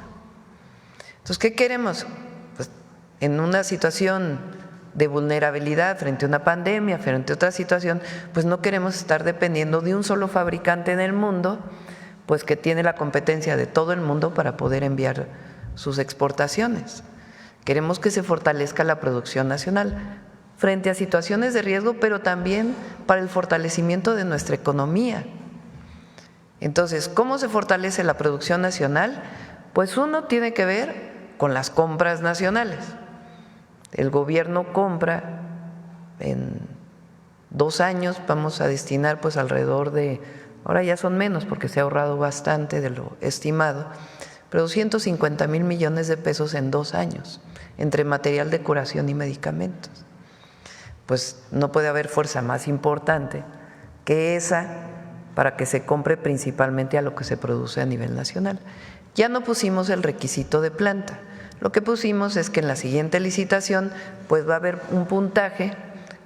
Entonces, ¿qué queremos? Pues en una situación de vulnerabilidad frente a una pandemia, frente a otra situación, pues no queremos estar dependiendo de un solo fabricante en el mundo, pues que tiene la competencia de todo el mundo para poder enviar sus exportaciones. Queremos que se fortalezca la producción nacional frente a situaciones de riesgo, pero también para el fortalecimiento de nuestra economía. Entonces, ¿cómo se fortalece la producción nacional? Pues uno tiene que ver con las compras nacionales. El gobierno compra en 2 años, vamos a destinar pues alrededor de, ahora ya son menos porque se ha ahorrado bastante de lo estimado, pero 250,000 millones de pesos en 2 años, entre material de curación y medicamentos. Pues no puede haber fuerza más importante que esa para que se compre principalmente a lo que se produce a nivel nacional. Ya no pusimos el requisito de planta, lo que pusimos es que en la siguiente licitación pues va a haber un puntaje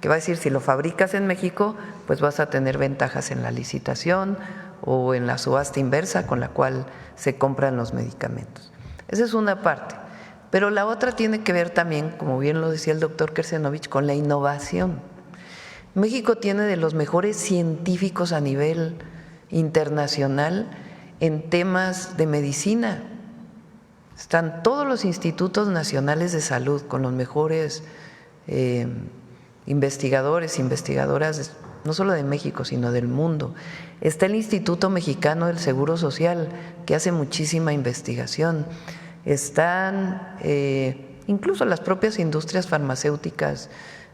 que va a decir si lo fabricas en México pues vas a tener ventajas en la licitación o en la subasta inversa con la cual se compran los medicamentos. Esa es una parte. Pero la otra tiene que ver también, como bien lo decía el doctor Kersenovich, con la innovación. México tiene de los mejores científicos a nivel internacional en temas de medicina. Están todos los institutos nacionales de salud con los mejores investigadores, investigadoras, no solo de México, sino del mundo. Está el Instituto Mexicano del Seguro Social, que hace muchísima investigación. Están incluso las propias industrias farmacéuticas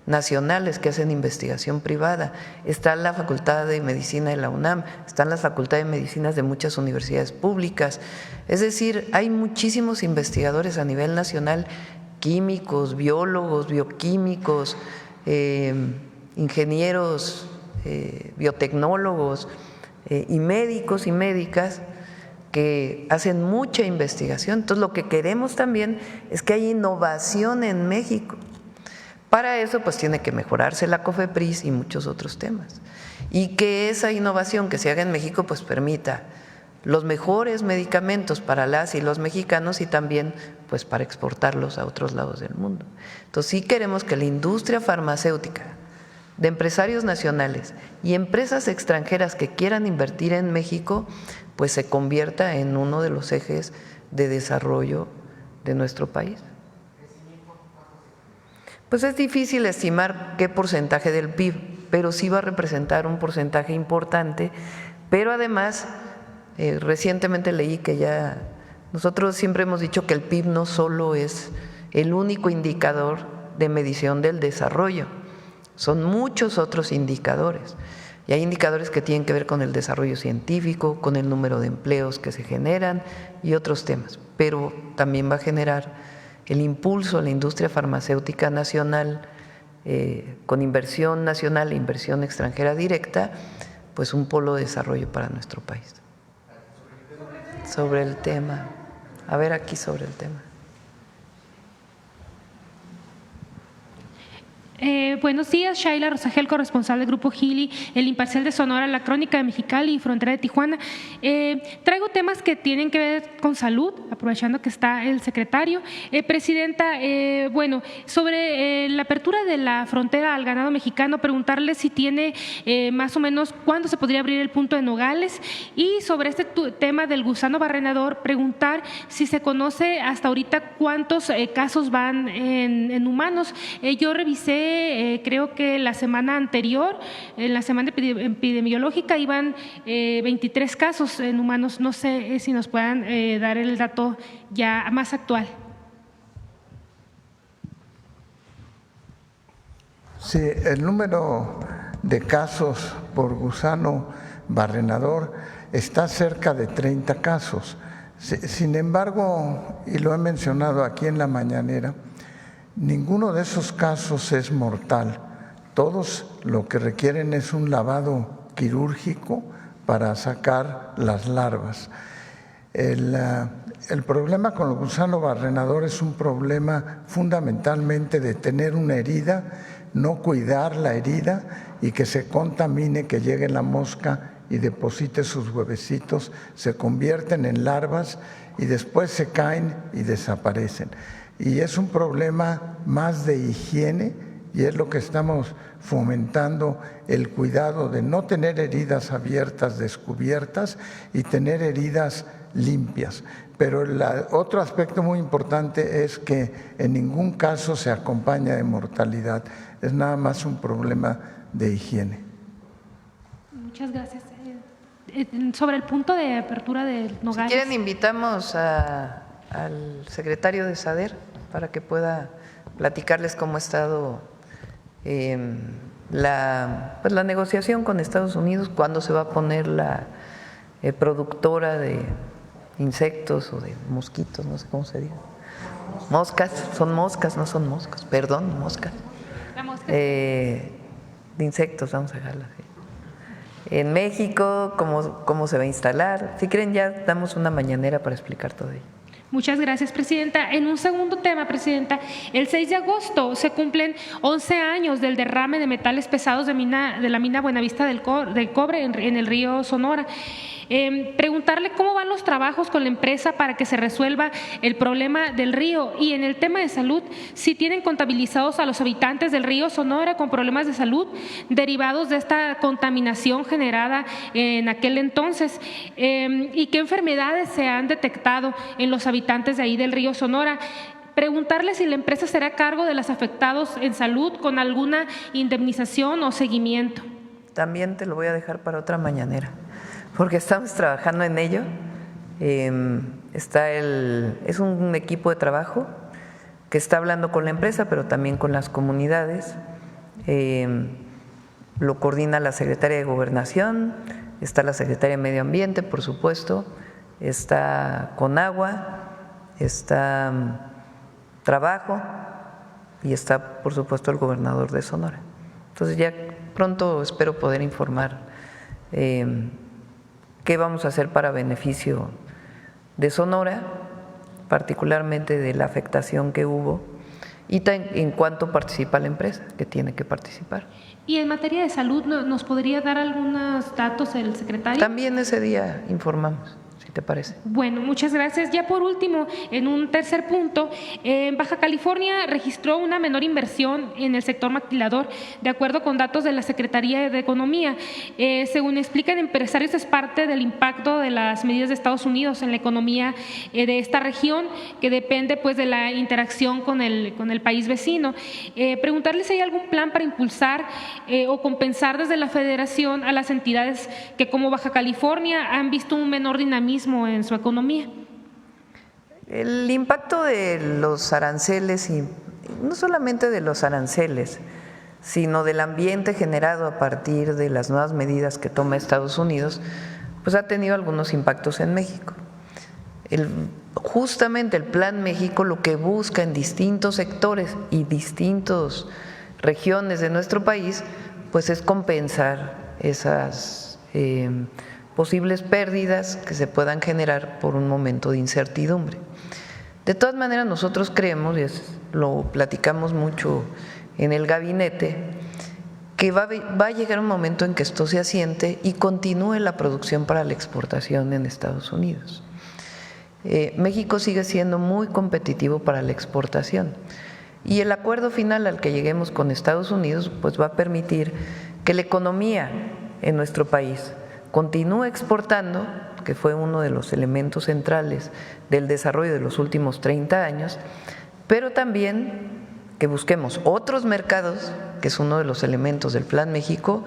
nacionales que hacen investigación privada, está la Facultad de Medicina de la UNAM, están las facultades de medicinas de muchas universidades públicas, es decir, hay muchísimos investigadores a nivel nacional, químicos, biólogos, bioquímicos, ingenieros, biotecnólogos y médicos y médicas que hacen mucha investigación. Entonces, lo que queremos también es que haya innovación en México. Para eso, pues tiene que mejorarse la COFEPRIS y muchos otros temas. Y que esa innovación que se haga en México, pues permita los mejores medicamentos para las y los mexicanos y también, pues para exportarlos a otros lados del mundo. Entonces, sí queremos que la industria farmacéutica de empresarios nacionales y empresas extranjeras que quieran invertir en México, pues se convierta en uno de los ejes de desarrollo de nuestro país. Pues es difícil estimar qué porcentaje del PIB, pero sí va a representar un porcentaje importante, pero además recientemente leí que ya nosotros siempre hemos dicho que el PIB no solo es el único indicador de medición del desarrollo, son muchos otros indicadores. Y hay indicadores que tienen que ver con el desarrollo científico, con el número de empleos que se generan y otros temas, pero también va a generar el impulso a la industria farmacéutica nacional con inversión nacional e inversión extranjera directa, pues un polo de desarrollo para nuestro país. Sobre el tema, a ver aquí sobre el tema. Buenos días, Shaila Rosagel, corresponsal del Grupo Gili, El Imparcial de Sonora, La Crónica de Mexicali y Frontera de Tijuana. Traigo temas que tienen que ver con salud, aprovechando que está el secretario. Presidenta, bueno, sobre la apertura de la frontera al ganado mexicano, preguntarle si tiene más o menos cuándo se podría abrir el punto de Nogales, y sobre este tema del gusano barrenador, preguntar si se conoce hasta ahorita cuántos casos van en humanos. Yo revisé, creo que la semana anterior, en la semana epidemiológica, iban 23 casos en humanos. No sé si nos puedan dar el dato ya más actual. Sí, el número de casos por gusano barrenador está cerca de 30 casos. Sin embargo, y lo he mencionado aquí en la mañanera, ninguno de esos casos es mortal. Todos lo que requieren es un lavado quirúrgico para sacar las larvas. El problema con el gusano barrenador es un problema fundamentalmente de tener una herida, no cuidar la herida y que se contamine, que llegue la mosca y deposite sus huevecitos, se convierten en larvas y después se caen y desaparecen. Y es un problema más de higiene, y es lo que estamos fomentando, el cuidado de no tener heridas abiertas, descubiertas, y tener heridas limpias. Pero otro aspecto muy importante es que en ningún caso se acompaña de mortalidad, es nada más un problema de higiene. Muchas gracias. Sobre el punto de apertura del Nogales. Si quieren, invitamos al secretario de SADER para que pueda platicarles cómo ha estado la negociación con Estados Unidos, cuándo se va a poner la productora de insectos o de mosquitos, no sé cómo se diga. Moscas, son moscas, no son moscas, perdón, moscas. La mosca. De insectos, vamos a dejarla así. En México, cómo se va a instalar. Si quieren, ya damos una mañanera para explicar todo ello. Muchas gracias, Presidenta. En un segundo tema, Presidenta, el 6 de agosto se cumplen 11 años del derrame de metales pesados de la mina Buenavista del Cobre en el río Sonora. Preguntarle cómo van los trabajos con la empresa para que se resuelva el problema del río, y en el tema de salud, si tienen contabilizados a los habitantes del río Sonora con problemas de salud derivados de esta contaminación generada en aquel entonces, y qué enfermedades se han detectado en los habitantes de ahí del río Sonora. Preguntarle si la empresa será a cargo de los afectados en salud con alguna indemnización o seguimiento. También te lo voy a dejar para otra mañanera, porque estamos trabajando en ello. Es un equipo de trabajo que está hablando con la empresa, pero también con las comunidades. Lo coordina la Secretaría de Gobernación, está la Secretaría de Medio Ambiente, por supuesto, está Conagua, está Trabajo y está, por supuesto, el gobernador de Sonora. Entonces ya pronto espero poder informar qué vamos a hacer para beneficio de Sonora, particularmente de la afectación que hubo, y en cuanto participa la empresa, que tiene que participar. Y en materia de salud, ¿nos podría dar algunos datos el secretario? También ese día informamos, si te parece. Bueno, muchas gracias. Ya por último, en un tercer punto, Baja California registró una menor inversión en el sector maquilador, de acuerdo con datos de la Secretaría de Economía. Según explican empresarios, es parte del impacto de las medidas de Estados Unidos en la economía de esta región, que depende pues de la interacción con el país vecino. Preguntarles si hay algún plan para impulsar o compensar desde la Federación a las entidades que, como Baja California, han visto un menor dinamismo en su economía. El impacto de los aranceles, y no solamente de los aranceles, sino del ambiente generado a partir de las nuevas medidas que toma Estados Unidos, pues ha tenido algunos impactos en México. Justamente el Plan México lo que busca en distintos sectores y distintas regiones de nuestro país, pues es compensar esas posibles pérdidas que se puedan generar por un momento de incertidumbre. De todas maneras, nosotros creemos, y lo platicamos mucho en el gabinete, que va a llegar un momento en que esto se asiente y continúe la producción para la exportación en Estados Unidos. México sigue siendo muy competitivo para la exportación y el acuerdo final al que lleguemos con Estados Unidos pues va a permitir que la economía en nuestro país continúe exportando, que fue uno de los elementos centrales del desarrollo de los últimos 30 años, pero también que busquemos otros mercados, que es uno de los elementos del Plan México,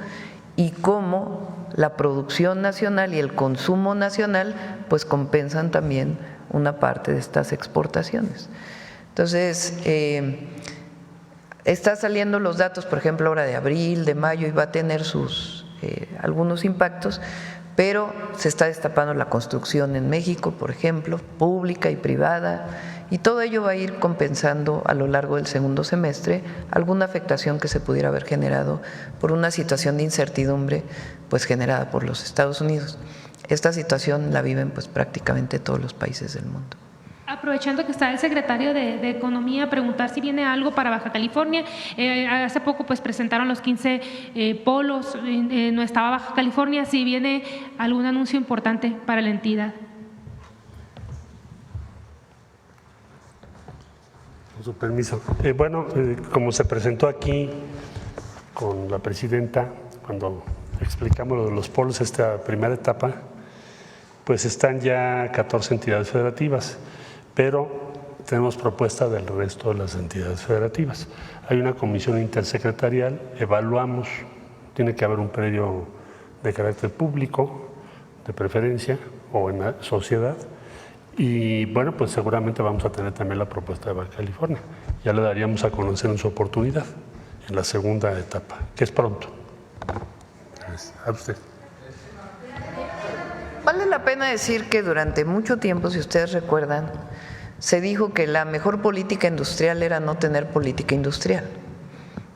y cómo la producción nacional y el consumo nacional pues compensan también una parte de estas exportaciones. Entonces, está saliendo los datos, por ejemplo, ahora de abril, de mayo, y va a tener sus algunos impactos, pero se está destapando la construcción en México, por ejemplo, pública y privada, y todo ello va a ir compensando a lo largo del segundo semestre alguna afectación que se pudiera haber generado por una situación de incertidumbre pues generada por los Estados Unidos. Esta situación la viven pues prácticamente todos los países del mundo. Aprovechando que está el secretario de Economía, preguntar si viene algo para Baja California. Hace poco pues presentaron los 15 polos, no estaba Baja California, si viene algún anuncio importante para la entidad. Con su permiso. Bueno, como se presentó aquí con la presidenta, cuando explicamos lo de los polos, esta primera etapa, pues están ya 14 entidades federativas, pero tenemos propuesta del resto de las entidades federativas. Hay una comisión intersecretarial, evaluamos, tiene que haber un predio de carácter público, de preferencia, o en la sociedad, y bueno, pues seguramente vamos a tener también la propuesta de Baja California. Ya le daríamos a conocer en su oportunidad, en la segunda etapa, que es pronto. A usted. Vale la pena decir que durante mucho tiempo, si ustedes recuerdan, se dijo que la mejor política industrial era no tener política industrial.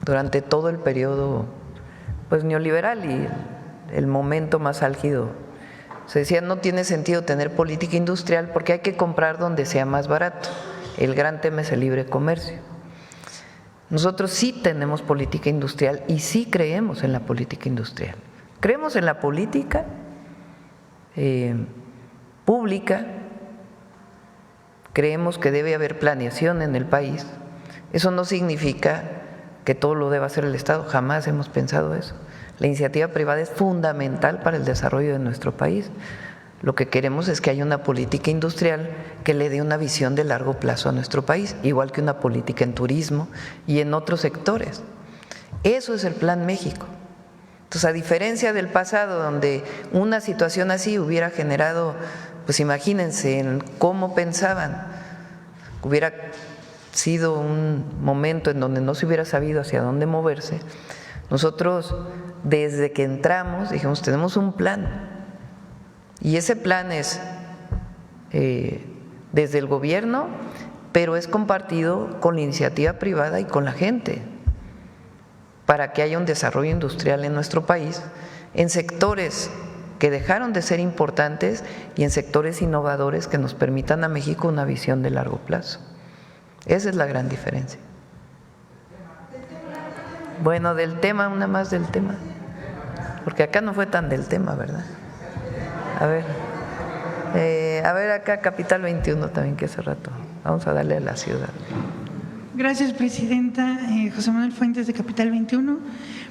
Durante todo el periodo pues, neoliberal y el momento más álgido, se decía no tiene sentido tener política industrial porque hay que comprar donde sea más barato. El gran tema es el libre comercio. Nosotros sí tenemos política industrial y sí creemos en la política industrial. Creemos en la política pública, creemos que debe haber planeación en el país. Eso no significa que todo lo deba hacer el Estado, jamás hemos pensado eso. La iniciativa privada es fundamental para el desarrollo de nuestro país. Lo que queremos es que haya una política industrial que le dé una visión de largo plazo a nuestro país, igual que una política en turismo y en otros sectores. Eso es el Plan México. Entonces, a diferencia del pasado, donde una situación así hubiera generado, pues imagínense en cómo pensaban, hubiera sido un momento en donde no se hubiera sabido hacia dónde moverse. Nosotros, desde que entramos, dijimos, tenemos un plan, y ese plan es desde el gobierno, pero es compartido con la iniciativa privada y con la gente, para que haya un desarrollo industrial en nuestro país, en sectores que dejaron de ser importantes y en sectores innovadores que nos permitan a México una visión de largo plazo. Esa es la gran diferencia. Bueno, del tema, una más del tema, porque acá no fue tan del tema, ¿verdad? A ver acá Capital 21 también, que hace rato. Vamos a darle a la ciudad. Gracias, presidenta. José Manuel Fuentes, de Capital 21.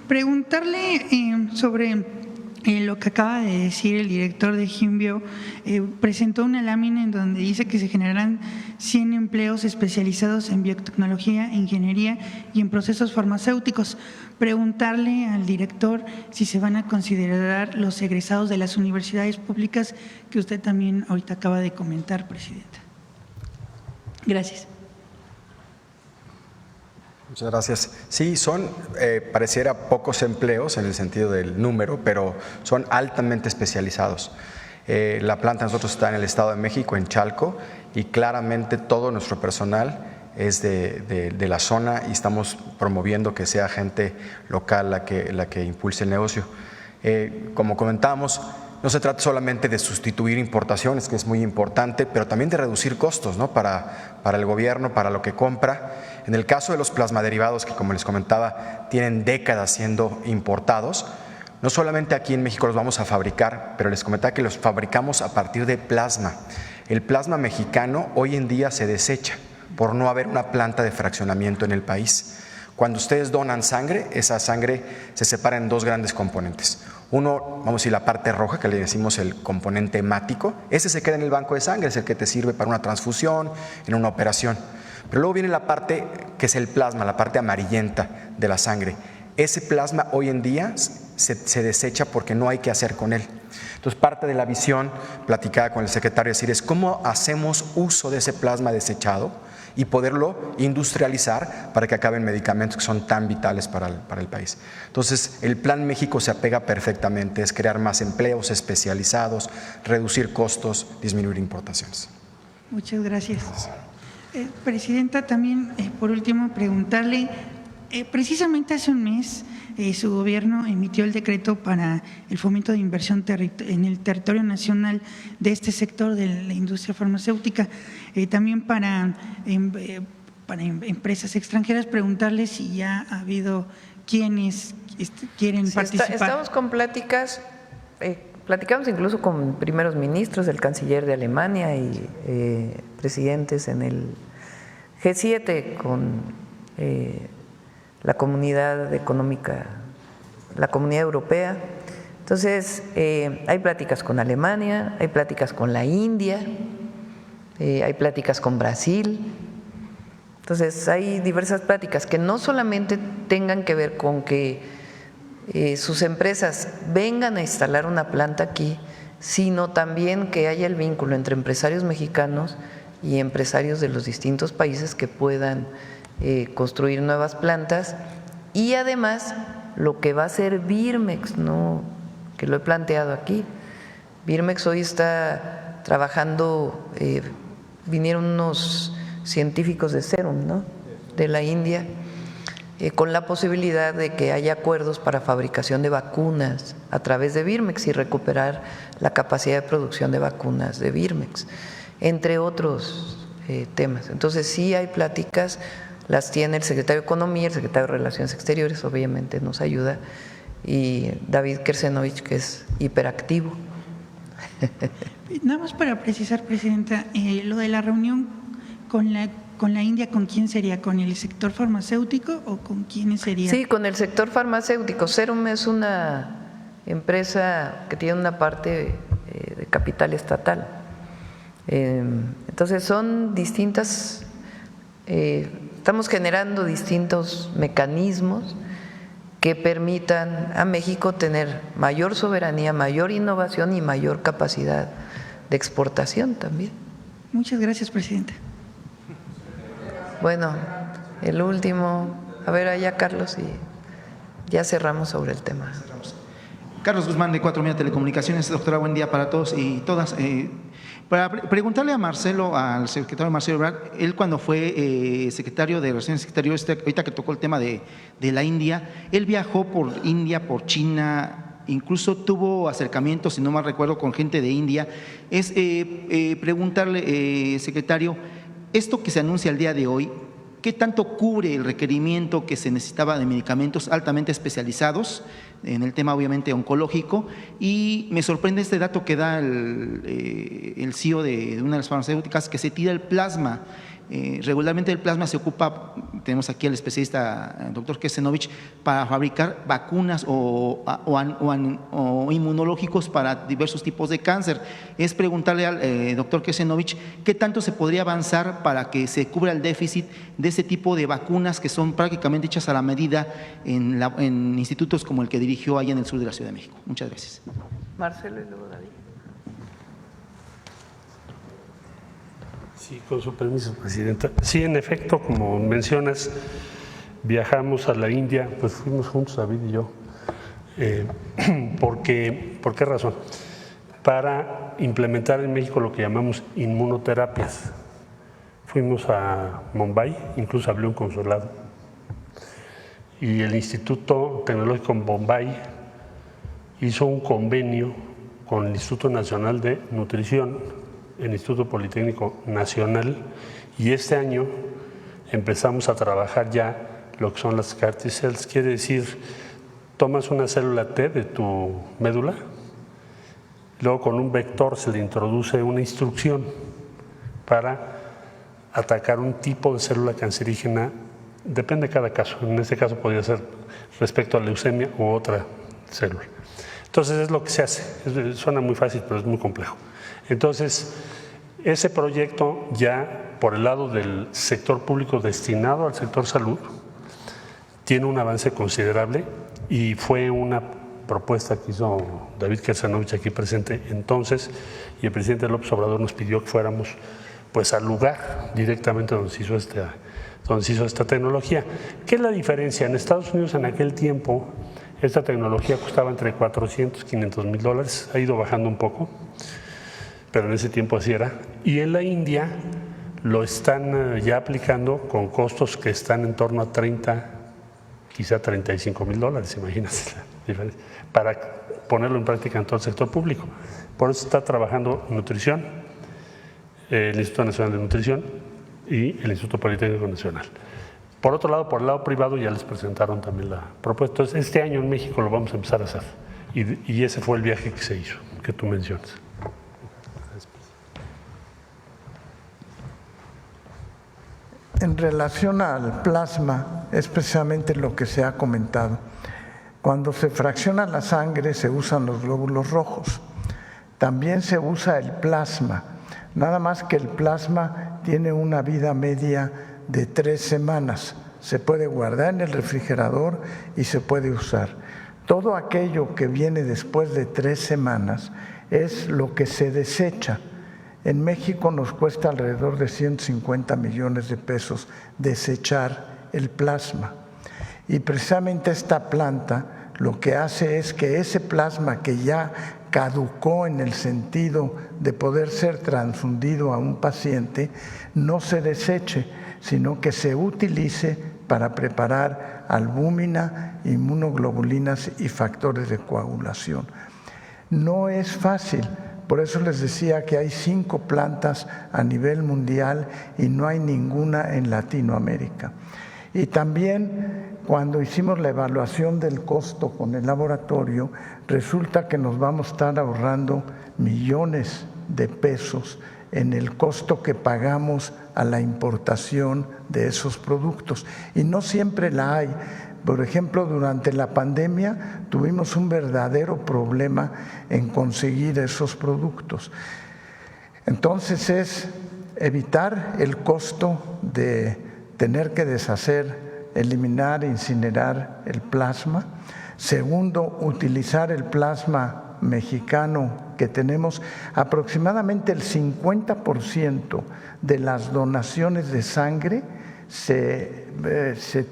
Preguntarle sobre lo que acaba de decir el director de Hyunbio. Presentó una lámina en donde dice que se generarán 100 empleos especializados en biotecnología, ingeniería y en procesos farmacéuticos. Preguntarle al director si se van a considerar los egresados de las universidades públicas que usted también ahorita acaba de comentar, presidenta. Gracias. Muchas gracias. Sí, son, pareciera pocos empleos en el sentido del número, pero son altamente especializados. La planta de nosotros está en el Estado de México, en Chalco, y claramente todo nuestro personal es de la zona y estamos promoviendo que sea gente local la que impulse el negocio. Como comentábamos, no se trata solamente de sustituir importaciones, que es muy importante, pero también de reducir costos, ¿no? Para el gobierno, para lo que compra. En el caso de los plasmaderivados, que como les comentaba, tienen décadas siendo importados, no solamente aquí en México los vamos a fabricar, pero les comentaba que los fabricamos a partir de plasma. El plasma mexicano hoy en día se desecha por no haber una planta de fraccionamiento en el país. Cuando ustedes donan sangre, esa sangre se separa en dos grandes componentes. Uno, vamos a decir, la parte roja, que le decimos el componente hemático, ese se queda en el banco de sangre, es el que te sirve para una transfusión, en una operación. Pero luego viene la parte que es el plasma, la parte amarillenta de la sangre. Ese plasma hoy en día se desecha porque no hay qué hacer con él. Entonces, parte de la visión platicada con el secretario es decir, es cómo hacemos uso de ese plasma desechado y poderlo industrializar para que acaben medicamentos que son tan vitales para el país. Entonces, el Plan México se apega perfectamente, es crear más empleos especializados, reducir costos, disminuir importaciones. Muchas gracias. Presidenta, también por último preguntarle, precisamente hace un mes su gobierno emitió el decreto para el fomento de inversión en el territorio nacional de este sector de la industria farmacéutica, también para empresas extranjeras. Preguntarle si ya ha habido quienes quieren participar. Estamos con pláticas, platicamos incluso con primeros ministros, el canciller de Alemania y presidentes en el G7 con la comunidad económica, la comunidad europea. Entonces, hay pláticas con Alemania, hay pláticas con la India, hay pláticas con Brasil. Entonces, hay diversas pláticas que no solamente tengan que ver con que sus empresas vengan a instalar una planta aquí, sino también que haya el vínculo entre empresarios mexicanos y empresarios de los distintos países que puedan construir nuevas plantas. Y además lo que va a hacer Birmex, ¿no?, que lo he planteado aquí. Birmex hoy está trabajando, vinieron unos científicos de Serum, ¿no?, de la India, con la posibilidad de que haya acuerdos para fabricación de vacunas a través de Birmex y recuperar la capacidad de producción de vacunas de Birmex, entre otros temas. Entonces sí hay pláticas, las tiene el secretario de Economía, el secretario de Relaciones Exteriores, obviamente nos ayuda, y David Kersenovich, que es hiperactivo. Nada más para precisar, presidenta, lo de la reunión con la India, ¿con quién sería? ¿Con el sector farmacéutico o con quiénes sería? Sí, con el sector farmacéutico. Serum es una empresa que tiene una parte de capital estatal. Entonces son distintas, estamos generando distintos mecanismos que permitan a México tener mayor soberanía, mayor innovación y mayor capacidad de exportación también. Muchas gracias, presidenta. Bueno, el último, a ver allá Carlos, y ya cerramos sobre el tema. Carlos Guzmán, de 4 Media Telecomunicaciones. Doctora, buen día para todos y todas. Para preguntarle a Marcelo, al secretario Marcelo Ebrard, él cuando fue secretario de Relaciones Exteriores, ahorita que tocó el tema de la India, él viajó por India, por China, incluso tuvo acercamientos, si no mal recuerdo, con gente de India. Es preguntarle, secretario, esto que se anuncia el día de hoy, ¿qué tanto cubre el requerimiento que se necesitaba de medicamentos altamente especializados en el tema obviamente oncológico? Y me sorprende este dato que da el CEO de una de las farmacéuticas, que se tira el plasma. Regularmente el plasma se ocupa, tenemos aquí al especialista, el doctor Kersenovich, para fabricar vacunas o inmunológicos para diversos tipos de cáncer. Es preguntarle al doctor Kersenovich qué tanto se podría avanzar para que se cubra el déficit de ese tipo de vacunas que son prácticamente hechas a la medida en institutos como el que dirigió allá en el sur de la Ciudad de México. Muchas gracias. Marcelo y luego David. Sí, con su permiso, presidenta. Sí, en efecto, como mencionas, viajamos a la India, pues fuimos juntos, David y yo. ¿Por qué razón? para implementar en México lo que llamamos inmunoterapias. Fuimos a Mumbai, incluso abrió un consulado, y el Instituto Tecnológico en Bombay hizo un convenio con el Instituto Nacional de Nutrición, el Instituto Politécnico Nacional, y este año empezamos a trabajar ya lo que son las CAR T-cells. Quiere decir, tomas una célula T de tu médula, luego con un vector se le introduce una instrucción para atacar un tipo de célula cancerígena, depende de cada caso. En este caso podría ser respecto a leucemia u otra célula. Entonces es lo que se hace. Suena muy fácil, pero es muy complejo. Entonces, ese proyecto ya por el lado del sector público destinado al sector salud tiene un avance considerable y fue una propuesta que hizo David Kersanovich aquí presente entonces, y el presidente López Obrador nos pidió que fuéramos pues al lugar directamente donde se hizo esta tecnología. ¿Qué es la diferencia? En Estados Unidos en aquel tiempo esta tecnología costaba entre $400 y $500,000, ha ido bajando un poco, pero en ese tiempo así era. Y en la India lo están ya aplicando con costos que están en torno a 30, quizá $35,000, imagínate la diferencia, para ponerlo en práctica en todo el sector público. Por eso está trabajando nutrición, el Instituto Nacional de Nutrición y el Instituto Politécnico Nacional. Por otro lado, por el lado privado ya les presentaron también la propuesta. Entonces, este año en México lo vamos a empezar a hacer y ese fue el viaje que se hizo, que tú mencionas. En relación al plasma, es precisamente lo que se ha comentado. Cuando se fracciona la sangre se usan los glóbulos rojos. También se usa el plasma, nada más que el plasma tiene una vida media de 3 semanas. Se puede guardar en el refrigerador y se puede usar. Todo aquello que viene después de 3 semanas es lo que se desecha. En México nos cuesta alrededor de 150 millones de pesos desechar el plasma. Y precisamente esta planta lo que hace es que ese plasma que ya caducó en el sentido de poder ser transfundido a un paciente, no se deseche, sino que se utilice para preparar albúmina, inmunoglobulinas y factores de coagulación. No es fácil. Por eso les decía que hay 5 plantas a nivel mundial y no hay ninguna en Latinoamérica. Y también cuando hicimos la evaluación del costo con el laboratorio, resulta que nos vamos a estar ahorrando millones de pesos en el costo que pagamos a la importación de esos productos. Y no siempre la hay. Por ejemplo, durante la pandemia tuvimos un verdadero problema en conseguir esos productos. Entonces es evitar el costo de tener que deshacer, eliminar, incinerar el plasma. Segundo, utilizar el plasma mexicano que tenemos. Aproximadamente el 50% de las donaciones de sangre se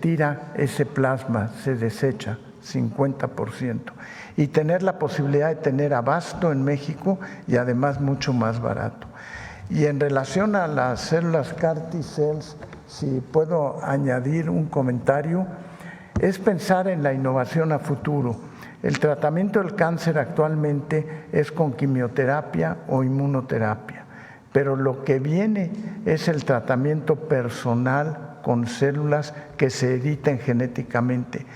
tira ese plasma, se desecha, 50%. Y tener la posibilidad de tener abasto en México y además mucho más barato. Y en relación a las células CAR T-cells, si puedo añadir un comentario, es pensar en la innovación a futuro. El tratamiento del cáncer actualmente es con quimioterapia o inmunoterapia, pero lo que viene es el tratamiento personal con células que se editen genéticamente.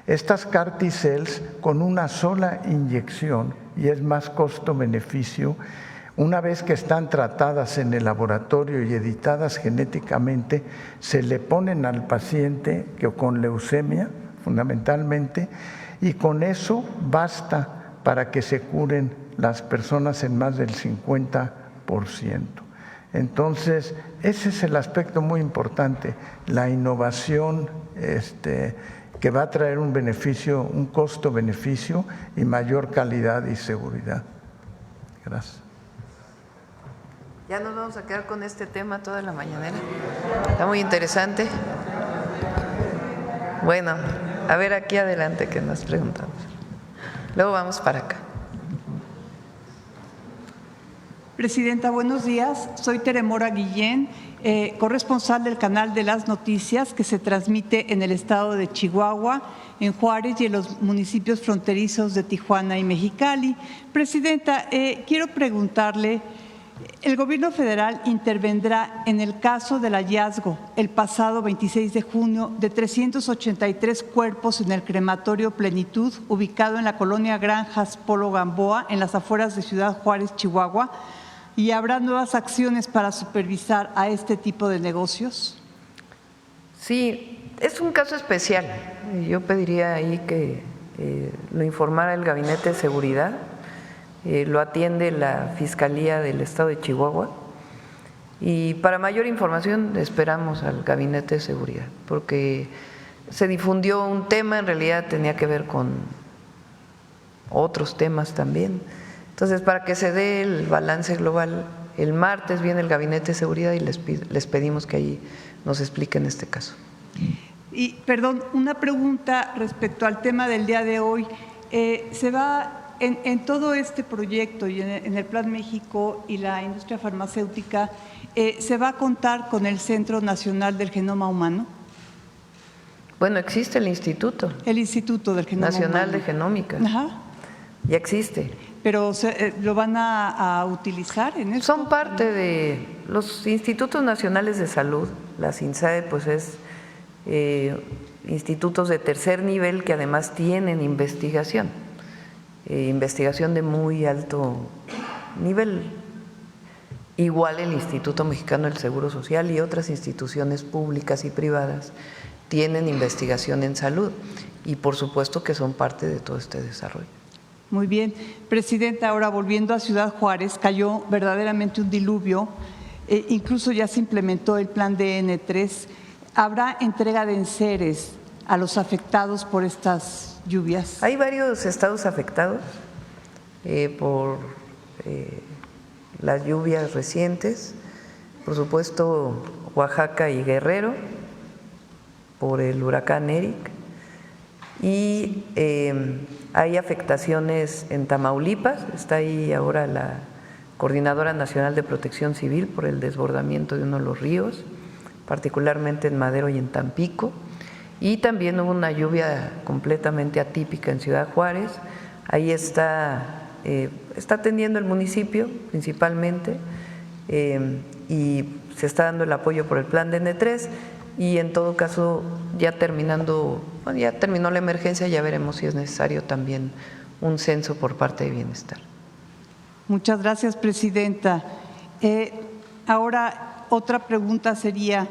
Estas CAR T-cells con una sola inyección, y es más costo-beneficio, una vez que están tratadas en el laboratorio y editadas genéticamente, se le ponen al paciente que con leucemia, fundamentalmente, y con eso basta para que se curen las personas en más del 50%. Entonces, ese es el aspecto muy importante, la innovación que va a traer un beneficio, un costo-beneficio y mayor calidad y seguridad. Gracias. Ya nos vamos a quedar con este tema toda la mañanera. Está muy interesante. Bueno, a ver aquí adelante que nos preguntamos. Luego vamos para acá. Presidenta, buenos días. Soy Teremora Guillén, corresponsal del canal de las noticias que se transmite en el estado de Chihuahua, en Juárez y en los municipios fronterizos de Tijuana y Mexicali. Presidenta, quiero preguntarle, el gobierno federal intervendrá en el caso del hallazgo el pasado 26 de junio de 383 cuerpos en el crematorio Plenitud, ubicado en la colonia Granjas Polo Gamboa, en las afueras de Ciudad Juárez, Chihuahua, y habrá nuevas acciones para supervisar a este tipo de negocios. Sí, es un caso especial. Yo pediría ahí que lo informara el Gabinete de Seguridad. Lo atiende la Fiscalía del Estado de Chihuahua y para mayor información esperamos al Gabinete de Seguridad, porque se difundió un tema, en realidad tenía que ver con otros temas también. Entonces, para que se dé el balance global, el martes viene el Gabinete de Seguridad y les pedimos que ahí nos expliquen este caso. Y, perdón, una pregunta respecto al tema del día de hoy. ¿Se va en todo este proyecto y en el Plan México y la industria farmacéutica, se va a contar con el Centro Nacional del Genoma Humano? Bueno, existe el instituto. El Instituto del Genoma Nacional Humano. de Genómica. Ajá. Ya existe. ¿Pero lo van a utilizar en eso? Son parte de los institutos nacionales de salud. La INSAE pues es institutos de tercer nivel que además tienen investigación de muy alto nivel. Igual el Instituto Mexicano del Seguro Social y otras instituciones públicas y privadas tienen investigación en salud y por supuesto que son parte de todo este desarrollo. Muy bien. Presidenta, ahora volviendo a Ciudad Juárez, cayó verdaderamente un diluvio, incluso ya se implementó el plan DN3. ¿Habrá entrega de enseres a los afectados por estas lluvias? Hay varios estados afectados por las lluvias recientes, por supuesto Oaxaca y Guerrero, por el huracán Eric, y hay afectaciones en Tamaulipas, está ahí ahora la Coordinadora Nacional de Protección Civil por el desbordamiento de uno de los ríos, particularmente en Madero y en Tampico, y también hubo una lluvia completamente atípica en Ciudad Juárez. Ahí está atendiendo el municipio principalmente y se está dando el apoyo por el plan DN3 y en todo caso ya terminó la emergencia, ya veremos si es necesario también un censo por parte de Bienestar. Muchas gracias, Presidenta. Ahora otra pregunta sería,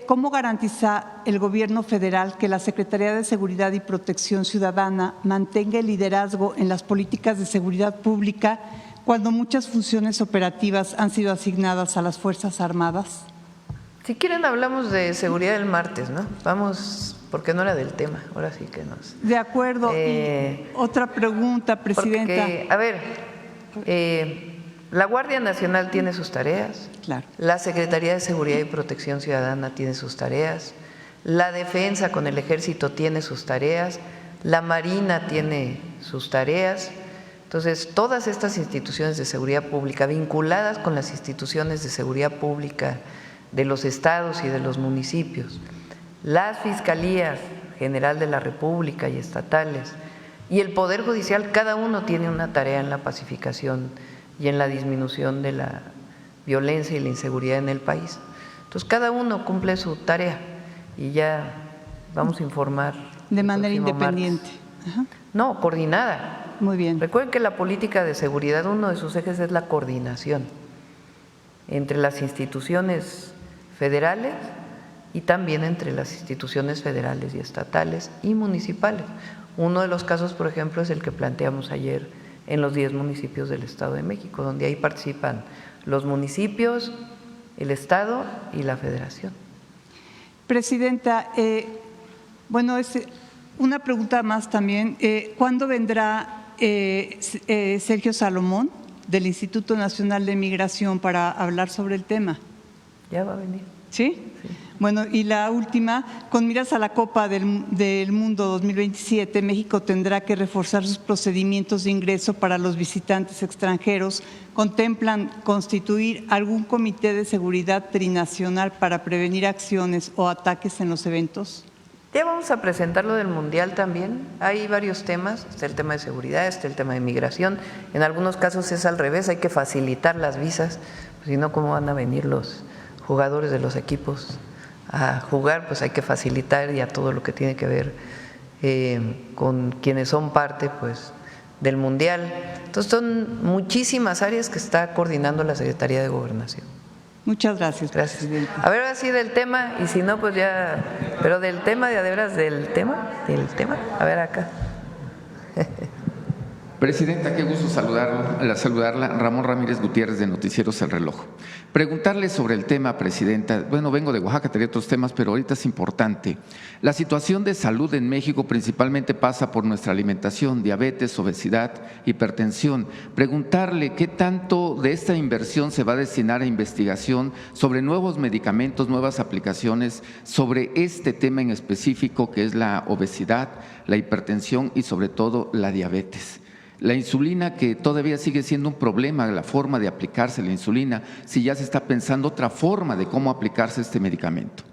¿cómo garantiza el Gobierno federal que la Secretaría de Seguridad y Protección Ciudadana mantenga el liderazgo en las políticas de seguridad pública cuando muchas funciones operativas han sido asignadas a las Fuerzas Armadas? Si quieren hablamos de seguridad el martes, ¿no? Vamos, porque no era del tema, ahora sí que nos… De acuerdo. Y otra pregunta, Presidenta. Porque, a ver, la Guardia Nacional tiene sus tareas, claro. La Secretaría de Seguridad y Protección Ciudadana tiene sus tareas, la Defensa con el Ejército tiene sus tareas, la Marina tiene sus tareas. Entonces, todas estas instituciones de seguridad pública vinculadas con las instituciones de seguridad pública de los estados y de los municipios, las Fiscalías General de la República y estatales y el Poder Judicial, cada uno tiene una tarea en la pacificación y en la disminución de la violencia y la inseguridad en el país. Entonces, cada uno cumple su tarea y ya vamos a informar. De manera independiente. Ajá. No, coordinada. Muy bien. Recuerden que la política de seguridad, uno de sus ejes es la coordinación entre las instituciones federales y también entre las instituciones federales y estatales y municipales. Uno de los casos, por ejemplo, es el que planteamos ayer en los 10 municipios del Estado de México, donde ahí participan los municipios, el Estado y la Federación. Presidenta, bueno, es una pregunta más también. ¿Cuándo vendrá Sergio Salomón del Instituto Nacional de Migración para hablar sobre el tema? Ya va a venir. ¿Sí? Sí. Bueno, y la última, con miras a la Copa del Mundo 2027, México tendrá que reforzar sus procedimientos de ingreso para los visitantes extranjeros. ¿Contemplan constituir algún comité de seguridad trinacional para prevenir acciones o ataques en los eventos? Ya vamos a presentar lo del Mundial también. Hay varios temas, está el tema de seguridad, está el tema de migración. En algunos casos es al revés, hay que facilitar las visas, si no, ¿cómo van a venir los jugadores de los equipos a jugar? Pues hay que facilitar ya todo lo que tiene que ver con quienes son parte pues del Mundial. Entonces son muchísimas áreas que está coordinando la Secretaría de Gobernación. Muchas gracias. Gracias. A ver, ahora sí del tema, y si no, pues ya, pero del tema, de veras, del tema, a ver acá. Presidenta, qué gusto saludarla. Ramón Ramírez Gutiérrez, de Noticieros El Reloj. Preguntarle sobre el tema, Presidenta. Bueno, vengo de Oaxaca, tenía otros temas, pero ahorita es importante. La situación de salud en México principalmente pasa por nuestra alimentación, diabetes, obesidad, hipertensión. Preguntarle qué tanto de esta inversión se va a destinar a investigación sobre nuevos medicamentos, nuevas aplicaciones, sobre este tema en específico que es la obesidad, la hipertensión y sobre todo la diabetes. La insulina, que todavía sigue siendo un problema, la forma de aplicarse la insulina, si ya se está pensando otra forma de cómo aplicarse este medicamento.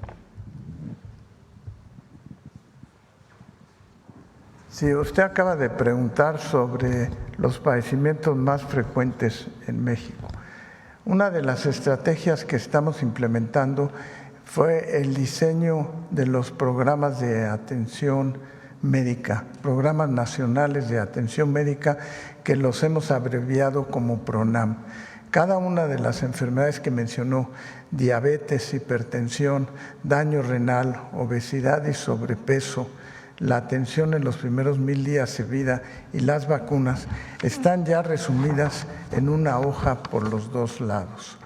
Sí, usted acaba de preguntar sobre los padecimientos más frecuentes en México. Una de las estrategias que estamos implementando fue el diseño de los programas de atención médica, programas nacionales de atención médica que los hemos abreviado como PRONAM. Cada una de las enfermedades que mencionó, diabetes, hipertensión, daño renal, obesidad y sobrepeso, la atención en los primeros 1000 días de vida y las vacunas, están ya resumidas en una hoja por los dos lados.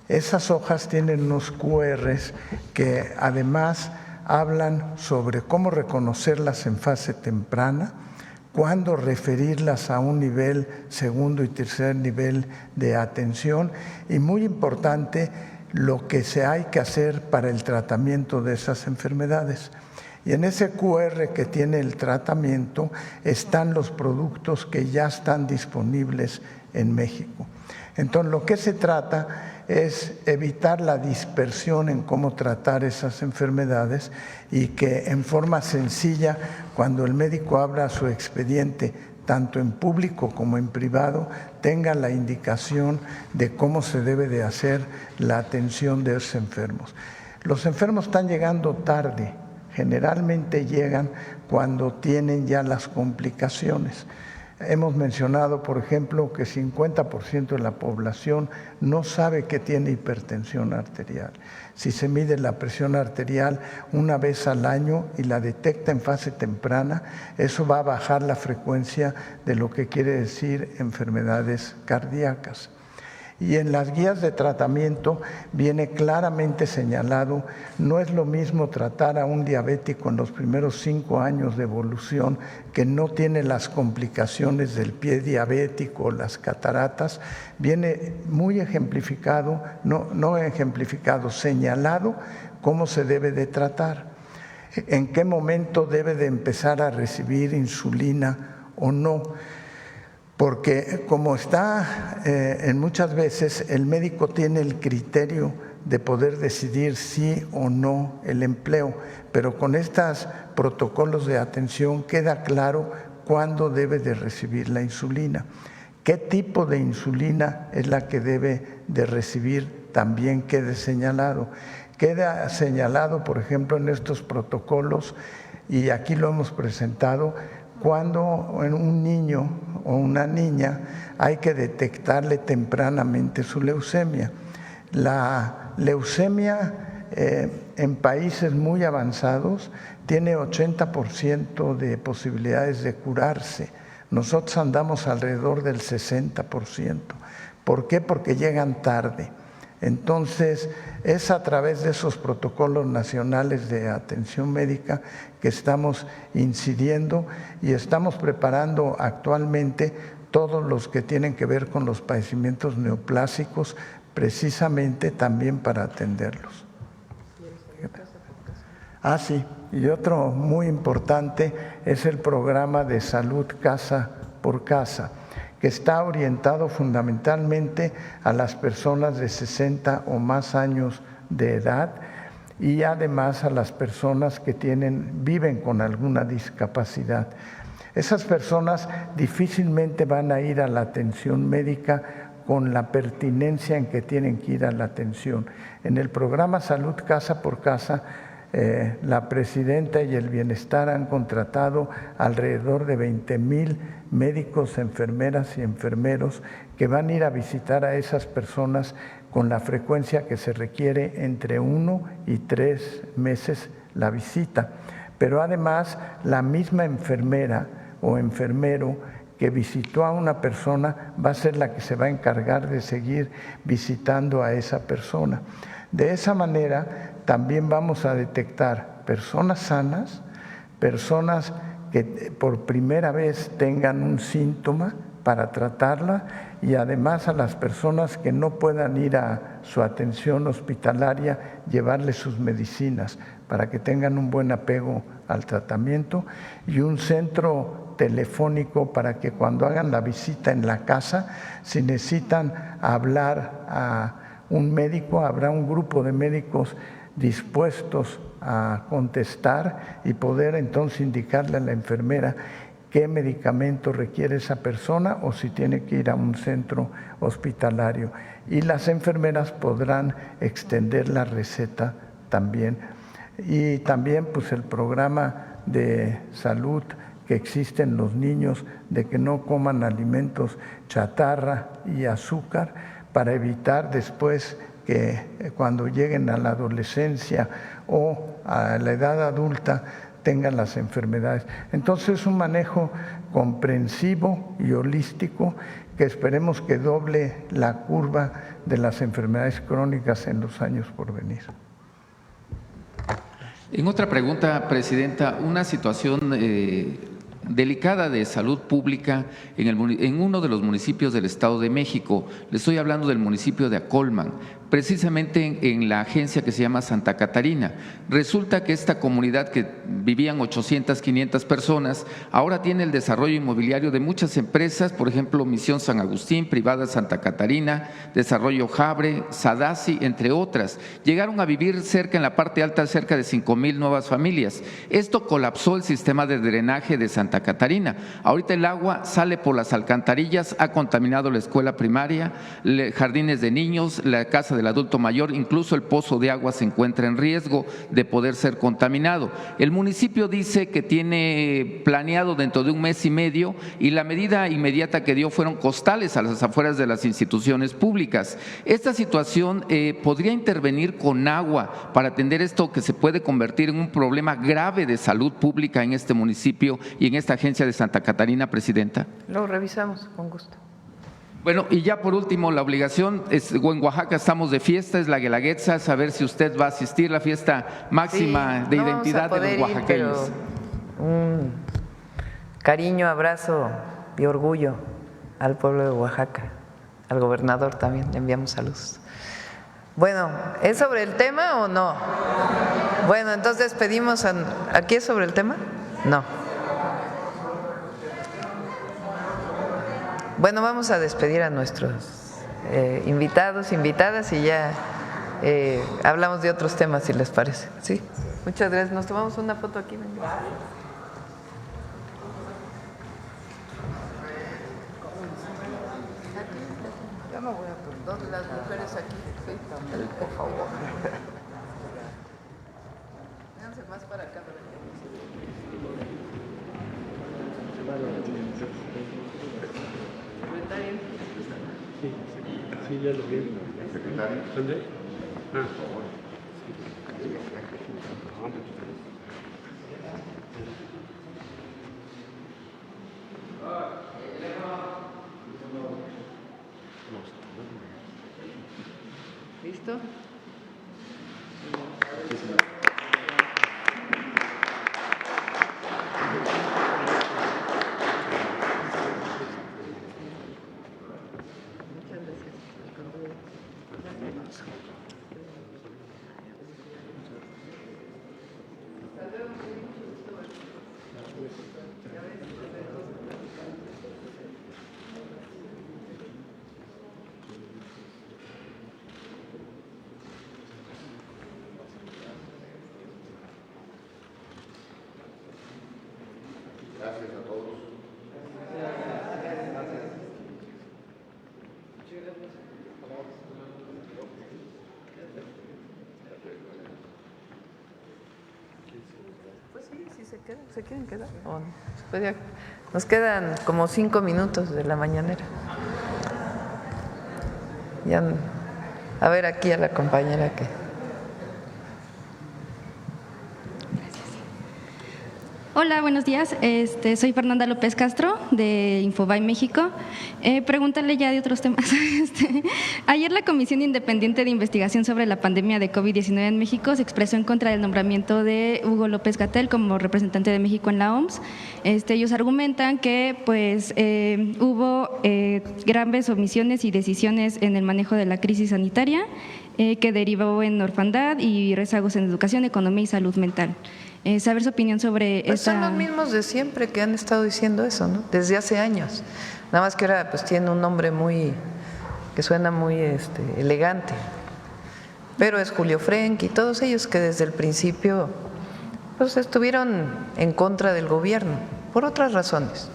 Esas hojas tienen unos QRs que además hablan sobre cómo reconocerlas en fase temprana, cuándo referirlas a un nivel, segundo y tercer nivel de atención y, muy importante, lo que se hay que hacer para el tratamiento de esas enfermedades. Y en ese QR que tiene el tratamiento están los productos que ya están disponibles en México. Entonces, lo que se trata es evitar la dispersión en cómo tratar esas enfermedades y que en forma sencilla, cuando el médico abra su expediente, tanto en público como en privado, tenga la indicación de cómo se debe de hacer la atención de esos enfermos. Los enfermos están llegando tarde, generalmente llegan cuando tienen ya las complicaciones. Hemos mencionado, por ejemplo, que 50% de la población no sabe que tiene hipertensión arterial. Si se mide la presión arterial una vez al año y la detecta en fase temprana, eso va a bajar la frecuencia de lo que quiere decir enfermedades cardíacas. Y en las guías de tratamiento viene claramente señalado, no es lo mismo tratar a un diabético en los primeros 5 años de evolución que no tiene las complicaciones del pie diabético o las cataratas, viene muy ejemplificado, no ejemplificado, señalado cómo se debe de tratar, en qué momento debe de empezar a recibir insulina o no. Porque como está en muchas veces, el médico tiene el criterio de poder decidir sí o no el empleo, pero con estos protocolos de atención queda claro cuándo debe de recibir la insulina. ¿Qué tipo de insulina es la que debe de recibir? También quede señalado. Queda señalado, por ejemplo, en estos protocolos, y aquí lo hemos presentado, cuando en un niño o una niña hay que detectarle tempranamente su leucemia. La leucemia en países muy avanzados tiene 80% de posibilidades de curarse. Nosotros andamos alrededor del 60%. ¿Por qué? Porque llegan tarde. Entonces, es a través de esos protocolos nacionales de atención médica que estamos incidiendo y estamos preparando actualmente todos los que tienen que ver con los padecimientos neoplásicos, precisamente también para atenderlos. Ah, sí, y otro muy importante es el programa de salud casa por casa, que está orientado fundamentalmente a las personas de 60 o más años de edad y además a las personas que viven con alguna discapacidad. Esas personas difícilmente van a ir a la atención médica con la pertinencia en que tienen que ir a la atención. En el programa Salud Casa por Casa, la Presidenta y el Bienestar han contratado alrededor de 20,000 médicos, enfermeras y enfermeros que van a ir a visitar a esas personas con la frecuencia que se requiere, entre 1 y 3 meses la visita. Pero además, la misma enfermera o enfermero que visitó a una persona va a ser la que se va a encargar de seguir visitando a esa persona. De esa manera también vamos a detectar personas sanas, personas que por primera vez tengan un síntoma para tratarla y además a las personas que no puedan ir a su atención hospitalaria, llevarles sus medicinas para que tengan un buen apego al tratamiento y un centro telefónico para que cuando hagan la visita en la casa, si necesitan hablar a un médico, habrá un grupo de médicos dispuestos a contestar y poder entonces indicarle a la enfermera qué medicamento requiere esa persona o si tiene que ir a un centro hospitalario. Y las enfermeras podrán extender la receta también. Y también pues el programa de salud que existe en los niños de que no coman alimentos chatarra y azúcar para evitar después que cuando lleguen a la adolescencia o a la edad adulta tengan las enfermedades. Entonces es un manejo comprensivo y holístico que esperemos que doble la curva de las enfermedades crónicas en los años por venir. En otra pregunta, Presidenta, una situación delicada de salud pública en uno de los municipios del Estado de México. Le estoy hablando del municipio de Acolman, precisamente en la agencia que se llama Santa Catarina. Resulta que esta comunidad que vivían 800, 500 personas, ahora tiene el desarrollo inmobiliario de muchas empresas, por ejemplo, Misión San Agustín, Privada Santa Catarina, Desarrollo Jabre, Sadasi, entre otras. Llegaron a vivir cerca, en la parte alta, cerca de 5,000 nuevas familias. Esto colapsó el sistema de drenaje de Santa Catarina. Ahorita el agua sale por las alcantarillas, ha contaminado la escuela primaria, jardines de niños, la casa del adulto mayor, incluso el pozo de agua se encuentra en riesgo de poder ser contaminado. El municipio dice que tiene planeado dentro de un mes y medio y la medida inmediata que dio fueron costales a las afueras de las instituciones públicas. Esta situación podría intervenir con agua para atender esto que se puede convertir en un problema grave de salud pública en este municipio y en esta agencia de Santa Catarina, Presidenta. Lo revisamos con gusto. Bueno, y ya por último, la obligación, en Oaxaca estamos de fiesta, es la Guelaguetza, saber si usted va a asistir a la fiesta máxima de identidad de los oaxaqueños. Un cariño, abrazo y orgullo al pueblo de Oaxaca, al gobernador también, le enviamos saludos. Bueno, ¿es sobre el tema o no? Bueno, entonces pedimos, ¿aquí es sobre el tema? No. Bueno, vamos a despedir a nuestros invitados, invitadas y ya hablamos de otros temas, si les parece. ¿Sí? Muchas gracias. Nos tomamos una foto aquí. Venga. Ya me voy a poner las mujeres aquí. Sí, por favor. Véanse más para acá. Sí, ya lo vi. ¿Dónde? Ah. ¿Listo? ¿Se quieren quedar? ¿O no? Pues ya, nos quedan como 5 minutos de la mañanera. Ya, a ver aquí a la compañera que… Hola, buenos días. Soy Fernanda López Castro de Infobae México. Preguntarle ya de otros temas. Ayer la Comisión Independiente de Investigación sobre la Pandemia de COVID-19 en México se expresó en contra del nombramiento de Hugo López-Gatell como representante de México en la OMS. Ellos argumentan que pues hubo graves omisiones y decisiones en el manejo de la crisis sanitaria que derivó en orfandad y rezagos en educación, economía y salud mental. Saber su opinión sobre pues son los mismos de siempre que han estado diciendo eso, ¿no? Desde hace años. Nada más que ahora pues tiene un nombre que suena muy elegante. Pero es Julio Frenk y todos ellos que desde el principio pues estuvieron en contra del gobierno por otras razones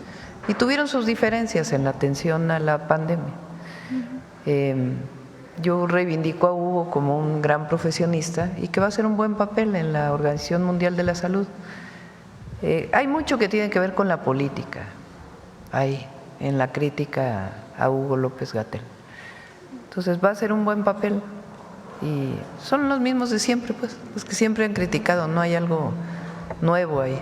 y tuvieron sus diferencias en la atención a la pandemia. Yo reivindico a Hugo como un gran profesionista y que va a hacer un buen papel en la Organización Mundial de la Salud. Hay mucho que tiene que ver con la política, ahí, en la crítica a Hugo López-Gatell. Entonces va a hacer un buen papel y son los mismos de siempre, pues, los que siempre han criticado, no hay algo nuevo ahí.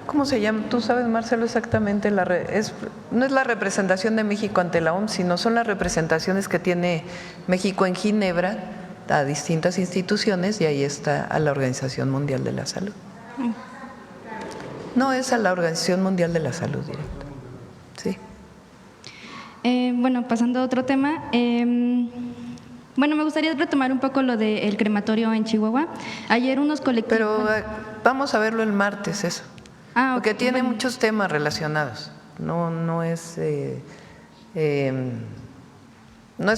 ¿Cómo se llama? Tú sabes, Marcelo, exactamente. No es la representación de México ante la OMS, sino son las representaciones que tiene México en Ginebra a distintas instituciones y ahí está a la Organización Mundial de la Salud. No es a la Organización Mundial de la Salud directo. Sí. Bueno, pasando a otro tema. Bueno, me gustaría retomar un poco lo del crematorio en Chihuahua. Ayer unos colectivos… Pero vamos a verlo el martes eso. Porque tiene muchos temas relacionados, no es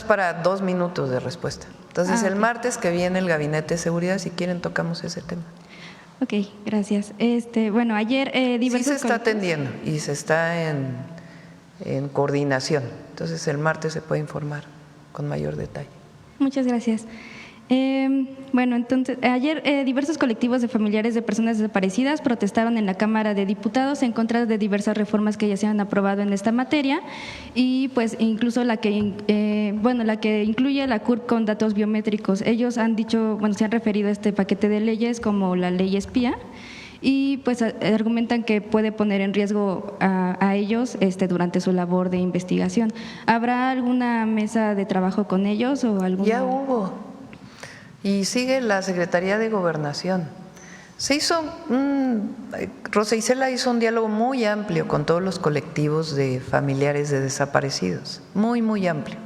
para 2 minutos de respuesta. Entonces el martes que viene el Gabinete de Seguridad, si quieren tocamos ese tema. Ok, gracias. Bueno, ayer diversos… Sí se está atendiendo y se está en coordinación, entonces el martes se puede informar con mayor detalle. Muchas gracias. Bueno, entonces, ayer diversos colectivos de familiares de personas desaparecidas protestaron en la Cámara de Diputados en contra de diversas reformas que ya se han aprobado en esta materia y pues incluso la que incluye la CURP con datos biométricos. Ellos han dicho, se han referido a este paquete de leyes como la ley espía y pues argumentan que puede poner en riesgo a ellos durante su labor de investigación. ¿Habrá alguna mesa de trabajo con ellos o alguna? Ya hubo. Y sigue la Secretaría de Gobernación. Rosa Isela hizo un diálogo muy amplio con todos los colectivos de familiares de desaparecidos, muy, muy amplio.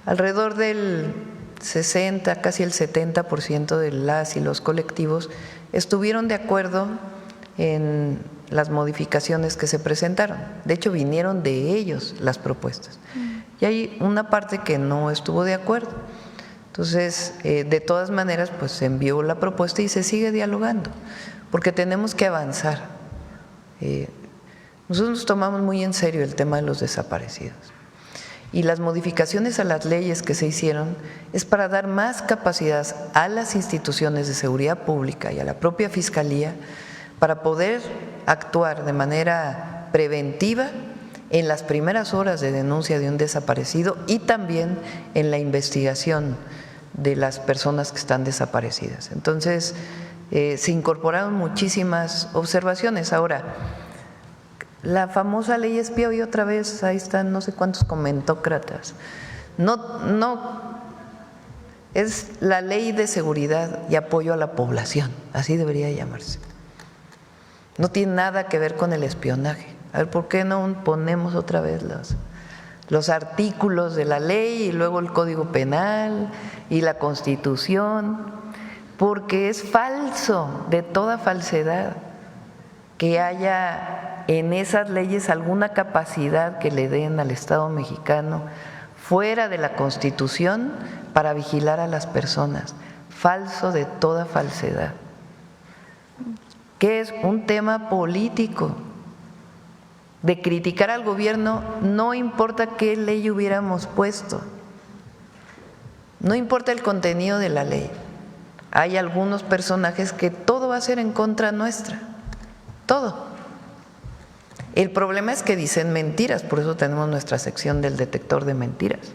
Alrededor del 60, casi el 70% de las y los colectivos estuvieron de acuerdo en las modificaciones que se presentaron. De hecho, vinieron de ellos las propuestas. Y hay una parte que no estuvo de acuerdo. Entonces, de todas maneras, pues se envió la propuesta y se sigue dialogando, porque tenemos que avanzar. Nosotros nos tomamos muy en serio el tema de los desaparecidos. Y las modificaciones a las leyes que se hicieron es para dar más capacidad a las instituciones de seguridad pública y a la propia Fiscalía para poder actuar de manera preventiva en las primeras horas de denuncia de un desaparecido y también en la investigación de las personas que están desaparecidas. Entonces, se incorporaron muchísimas observaciones. Ahora, la famosa ley espía, hoy otra vez, ahí están no sé cuántos comentócratas. No, es la ley de seguridad y apoyo a la población, así debería llamarse. No tiene nada que ver con el espionaje. A ver, ¿por qué no ponemos otra vez los artículos de la ley y luego el Código Penal y la Constitución? Porque es falso, de toda falsedad, que haya en esas leyes alguna capacidad que le den al Estado mexicano fuera de la Constitución para vigilar a las personas. Falso de toda falsedad. Que es un tema político. De criticar al gobierno, no importa qué ley hubiéramos puesto, no importa el contenido de la ley, hay algunos personajes que todo va a ser en contra nuestra, todo. El problema es que dicen mentiras, por eso tenemos nuestra sección del detector de mentiras.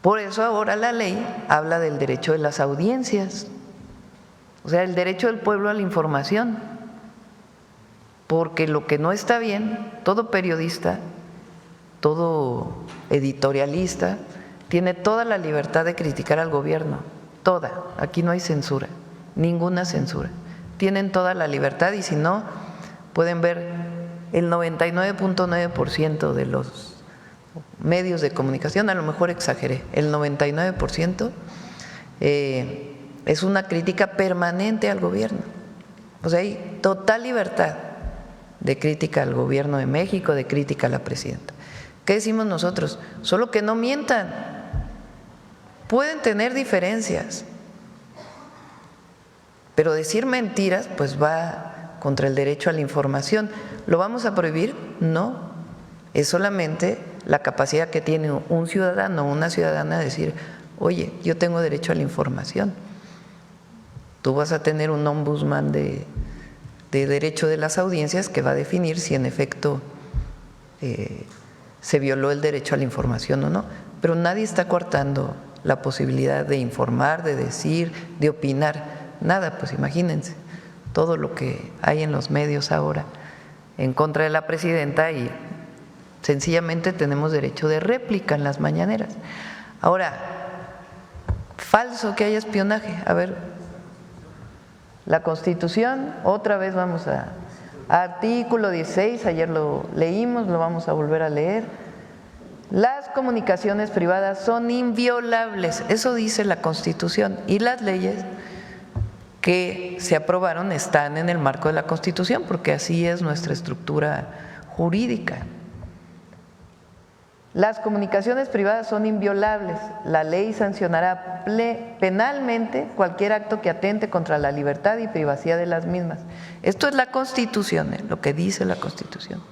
Por eso ahora la ley habla del derecho de las audiencias, o sea, el derecho del pueblo a la información, porque lo que no está bien, todo periodista, todo editorialista, tiene toda la libertad de criticar al gobierno, toda, aquí no hay censura, ninguna censura, tienen toda la libertad y si no, pueden ver el 99.9% de los medios de comunicación, a lo mejor exageré, el 99% es una crítica permanente al gobierno, o sea, hay total libertad de crítica al gobierno de México, de crítica a la presidenta. ¿Qué decimos nosotros? Solo que no mientan. Pueden tener diferencias, pero decir mentiras pues va contra el derecho a la información. ¿Lo vamos a prohibir? No, es solamente la capacidad que tiene un ciudadano o una ciudadana de decir, oye, yo tengo derecho a la información. Tú vas a tener un ombudsman de derecho de las audiencias que va a definir si en efecto se violó el derecho a la información o no, pero nadie está coartando la posibilidad de informar, de decir, de opinar, nada, pues imagínense todo lo que hay en los medios ahora en contra de la presidenta y sencillamente tenemos derecho de réplica en las mañaneras. Ahora, falso que haya espionaje, a ver, la Constitución, otra vez vamos a artículo 16, ayer lo leímos, lo vamos a volver a leer. Las comunicaciones privadas son inviolables, eso dice la Constitución, y las leyes que se aprobaron están en el marco de la Constitución, porque así es nuestra estructura jurídica. Las comunicaciones privadas son inviolables. La ley sancionará penalmente cualquier acto que atente contra la libertad y privacidad de las mismas. Esto es la Constitución, lo que dice la Constitución.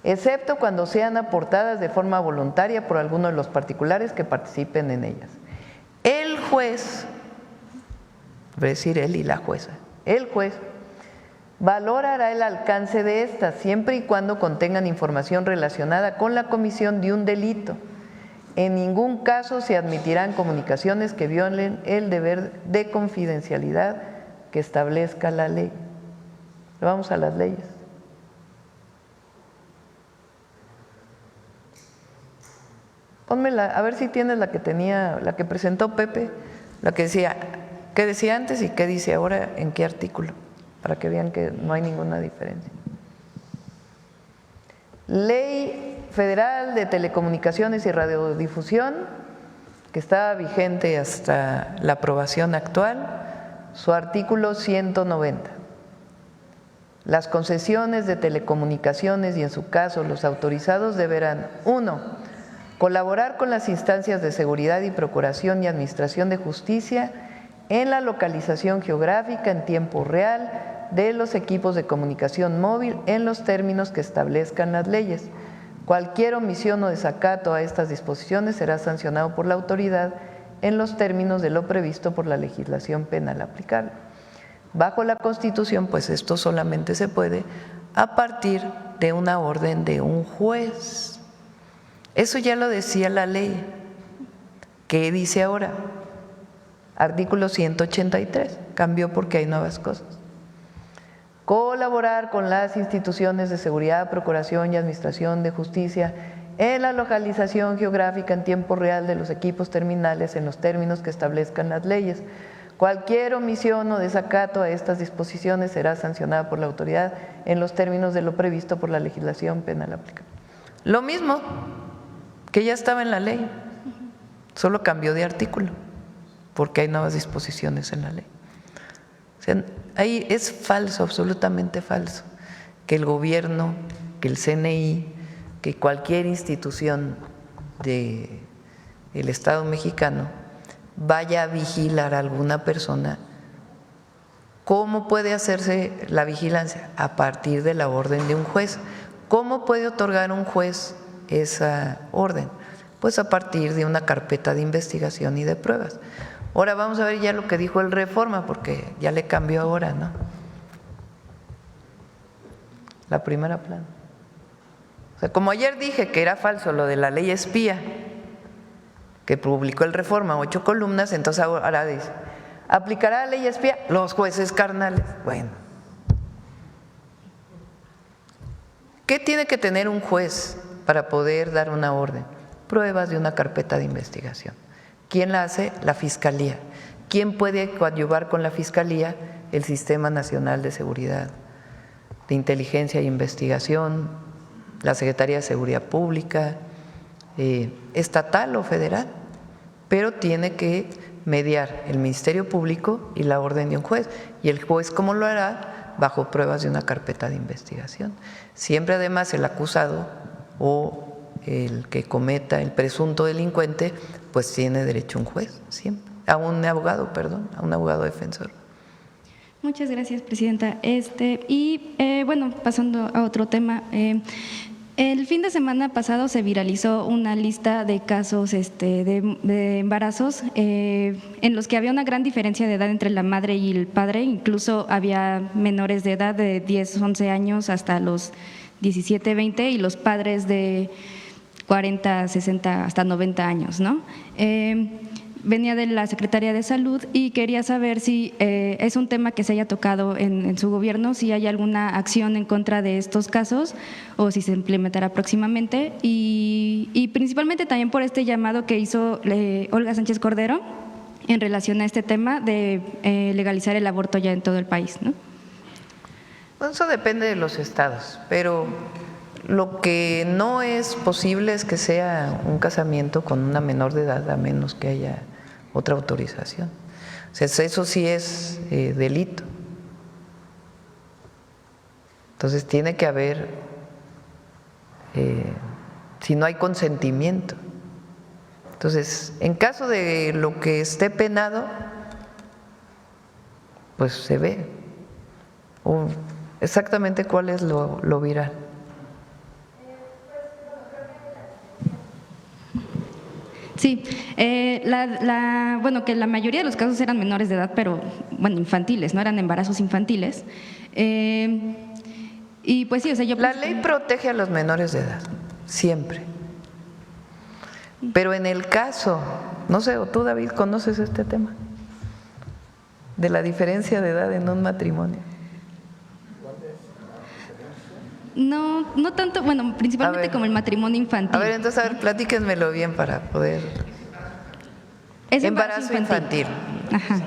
Excepto cuando sean aportadas de forma voluntaria por alguno de los particulares que participen en ellas. El juez, es decir, él y la jueza, el juez valorará el alcance de estas siempre y cuando contengan información relacionada con la comisión de un delito. En ningún caso se admitirán comunicaciones que violen el deber de confidencialidad que establezca la ley. Vamos a las leyes. Pónmela, a ver si tienes la que tenía, la que presentó Pepe, la que decía, ¿qué decía antes y qué dice ahora en qué artículo? Para que vean que no hay ninguna diferencia. Ley Federal de Telecomunicaciones y Radiodifusión, que está vigente hasta la aprobación actual, su artículo 190. Las concesiones de telecomunicaciones y en su caso los autorizados deberán 1. Colaborar con las instancias de seguridad y procuración y administración de justicia en la localización geográfica en tiempo real de los equipos de comunicación móvil en los términos que establezcan las leyes. Cualquier omisión o desacato a estas disposiciones será sancionado por la autoridad en los términos de lo previsto por la legislación penal aplicable. Bajo la Constitución, pues esto solamente se puede a partir de una orden de un juez. Eso ya lo decía la ley. ¿Qué dice ahora? Artículo 183, cambió porque hay nuevas cosas. Colaborar con las instituciones de seguridad, procuración y administración de justicia en la localización geográfica en tiempo real de los equipos terminales en los términos que establezcan las leyes. Cualquier omisión o desacato a estas disposiciones será sancionada por la autoridad en los términos de lo previsto por la legislación penal aplicable. Lo mismo que ya estaba en la ley, solo cambió de artículo, porque hay nuevas disposiciones en la ley. O sea, ahí es falso, absolutamente falso, que el gobierno, que el CNI, que cualquier institución del Estado mexicano vaya a vigilar a alguna persona. ¿Cómo puede hacerse la vigilancia? A partir de la orden de un juez. ¿Cómo puede otorgar un juez esa orden? Pues a partir de una carpeta de investigación y de pruebas. Ahora vamos a ver ya lo que dijo el Reforma, porque ya le cambió ahora, ¿no? La primera plana. O sea, como ayer dije que era falso lo de la ley espía, que publicó el Reforma, 8 columnas, entonces ahora dice, ¿aplicará la ley espía? Los jueces carnales. Bueno. ¿Qué tiene que tener un juez para poder dar una orden? Pruebas de una carpeta de investigación. ¿Quién la hace? La Fiscalía. ¿Quién puede coadyuvar con la Fiscalía? El Sistema Nacional de Seguridad, de Inteligencia e Investigación, la Secretaría de Seguridad Pública, estatal o federal, pero tiene que mediar el Ministerio Público y la orden de un juez. ¿Y el juez cómo lo hará? Bajo pruebas de una carpeta de investigación. Siempre además el acusado o el que cometa, el presunto delincuente, pues tiene derecho a un juez, siempre, a un abogado defensor. Muchas gracias, presidenta. Bueno, pasando a otro tema, el fin de semana pasado se viralizó una lista de casos de embarazos en los que había una gran diferencia de edad entre la madre y el padre, incluso había menores de edad de 10, 11 años hasta los 17, 20 y los padres de 40, 60, hasta 90 años, ¿no? Venía de la Secretaría de Salud y quería saber si es un tema que se haya tocado en su gobierno, si hay alguna acción en contra de estos casos o si se implementará próximamente y principalmente también por este llamado que hizo Olga Sánchez Cordero en relación a este tema de legalizar el aborto ya en todo el país, ¿no? Bueno, eso depende de los estados, pero lo que no es posible es que sea un casamiento con una menor de edad a menos que haya otra autorización. O sea, eso sí es delito. Entonces tiene que haber, si no hay consentimiento. Entonces, en caso de lo que esté penado, pues se ve exactamente cuál es lo viral. Sí, bueno, que la mayoría de los casos eran menores de edad, pero bueno, infantiles, no eran embarazos infantiles. Y pues sí, o sea, la ley protege a los menores de edad, siempre. Pero en el caso, no sé, o tú, David, ¿conoces este tema? De la diferencia de edad en un matrimonio. No tanto, bueno, principalmente como el matrimonio infantil. A ver, entonces, platíquenmelo bien para poder… Es embarazo infantil. Ajá.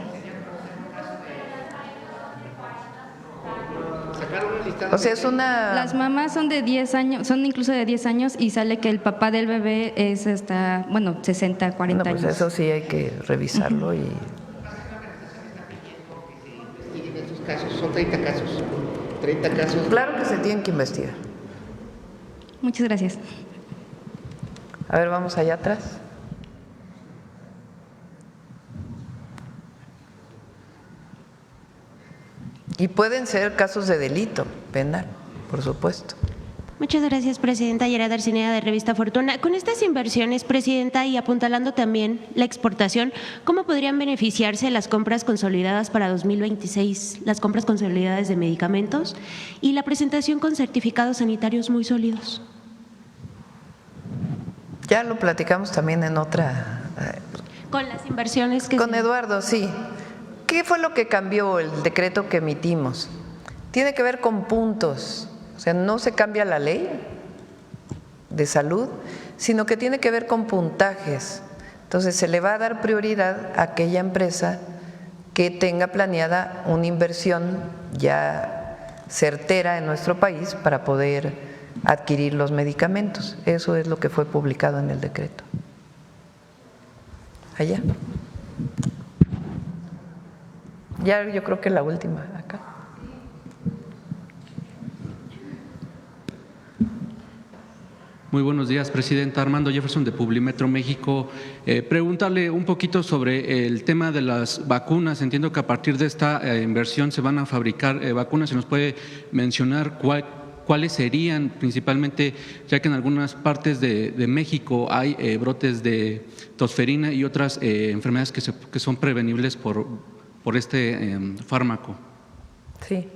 O sea, es una… Las mamás son de 10 años, son incluso de 10 años y sale que el papá del bebé es hasta, 60, 40 pues años. Eso sí hay que revisarlo y… Y en estos casos, son 30 casos. 30 casos. Claro que se tienen que investigar. Muchas gracias. A ver, vamos allá atrás. Y pueden ser casos de delito penal, por supuesto. Muchas gracias, presidenta. Yara Darcinea, de Revista Fortuna. Con estas inversiones, presidenta, y apuntalando también la exportación, ¿cómo podrían beneficiarse las compras consolidadas para 2026, las compras consolidadas de medicamentos y la presentación con certificados sanitarios muy sólidos? Ya lo platicamos también en otra… Con las inversiones que… Con Eduardo, sí. ¿Qué fue lo que cambió el decreto que emitimos? Tiene que ver con puntos. O sea, no se cambia la ley de salud, sino que tiene que ver con puntajes. Entonces, se le va a dar prioridad a aquella empresa que tenga planeada una inversión ya certera en nuestro país para poder adquirir los medicamentos. Eso es lo que fue publicado en el decreto. Allá. Ya yo creo que la última, acá. Muy buenos días, presidenta. Armando Jefferson, de Publimetro México. Preguntarle un poquito sobre el tema de las vacunas. Entiendo que a partir de esta inversión se van a fabricar vacunas. ¿Se nos puede mencionar ¿cuáles serían principalmente, ya que en algunas partes de México hay brotes de tosferina y otras enfermedades que son prevenibles por este fármaco? Sí.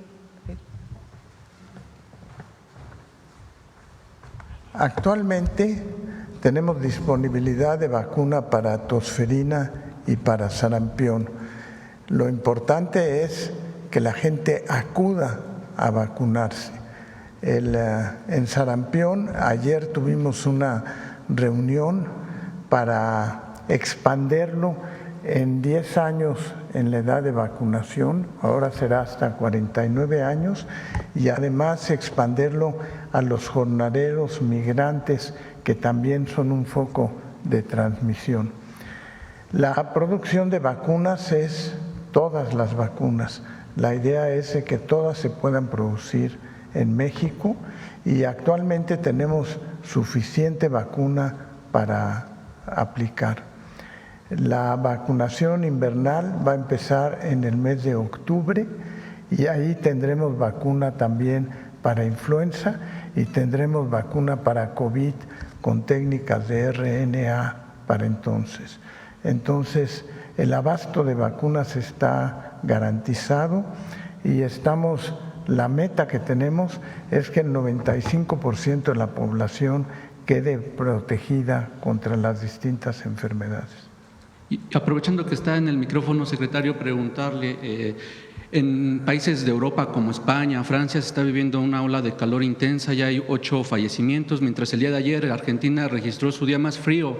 Actualmente tenemos disponibilidad de vacuna para tosferina y para sarampión. Lo importante es que la gente acuda a vacunarse. En sarampión, ayer tuvimos una reunión para expanderlo en 10 años en la edad de vacunación, ahora será hasta 49 años, y además expanderlo a los jornaleros migrantes, que también son un foco de transmisión. La producción de vacunas es todas las vacunas. La idea es que todas se puedan producir en México y actualmente tenemos suficiente vacuna para aplicar. La vacunación invernal va a empezar en el mes de octubre y ahí tendremos vacuna también para influenza y tendremos vacuna para COVID con técnicas de RNA para entonces. Entonces, el abasto de vacunas está garantizado y la meta que tenemos es que el 95% de la población quede protegida contra las distintas enfermedades. Y aprovechando que está en el micrófono, secretario, preguntarle, en países de Europa como España, Francia, se está viviendo una ola de calor intensa, ya hay 8 fallecimientos, mientras el día de ayer Argentina registró su día más frío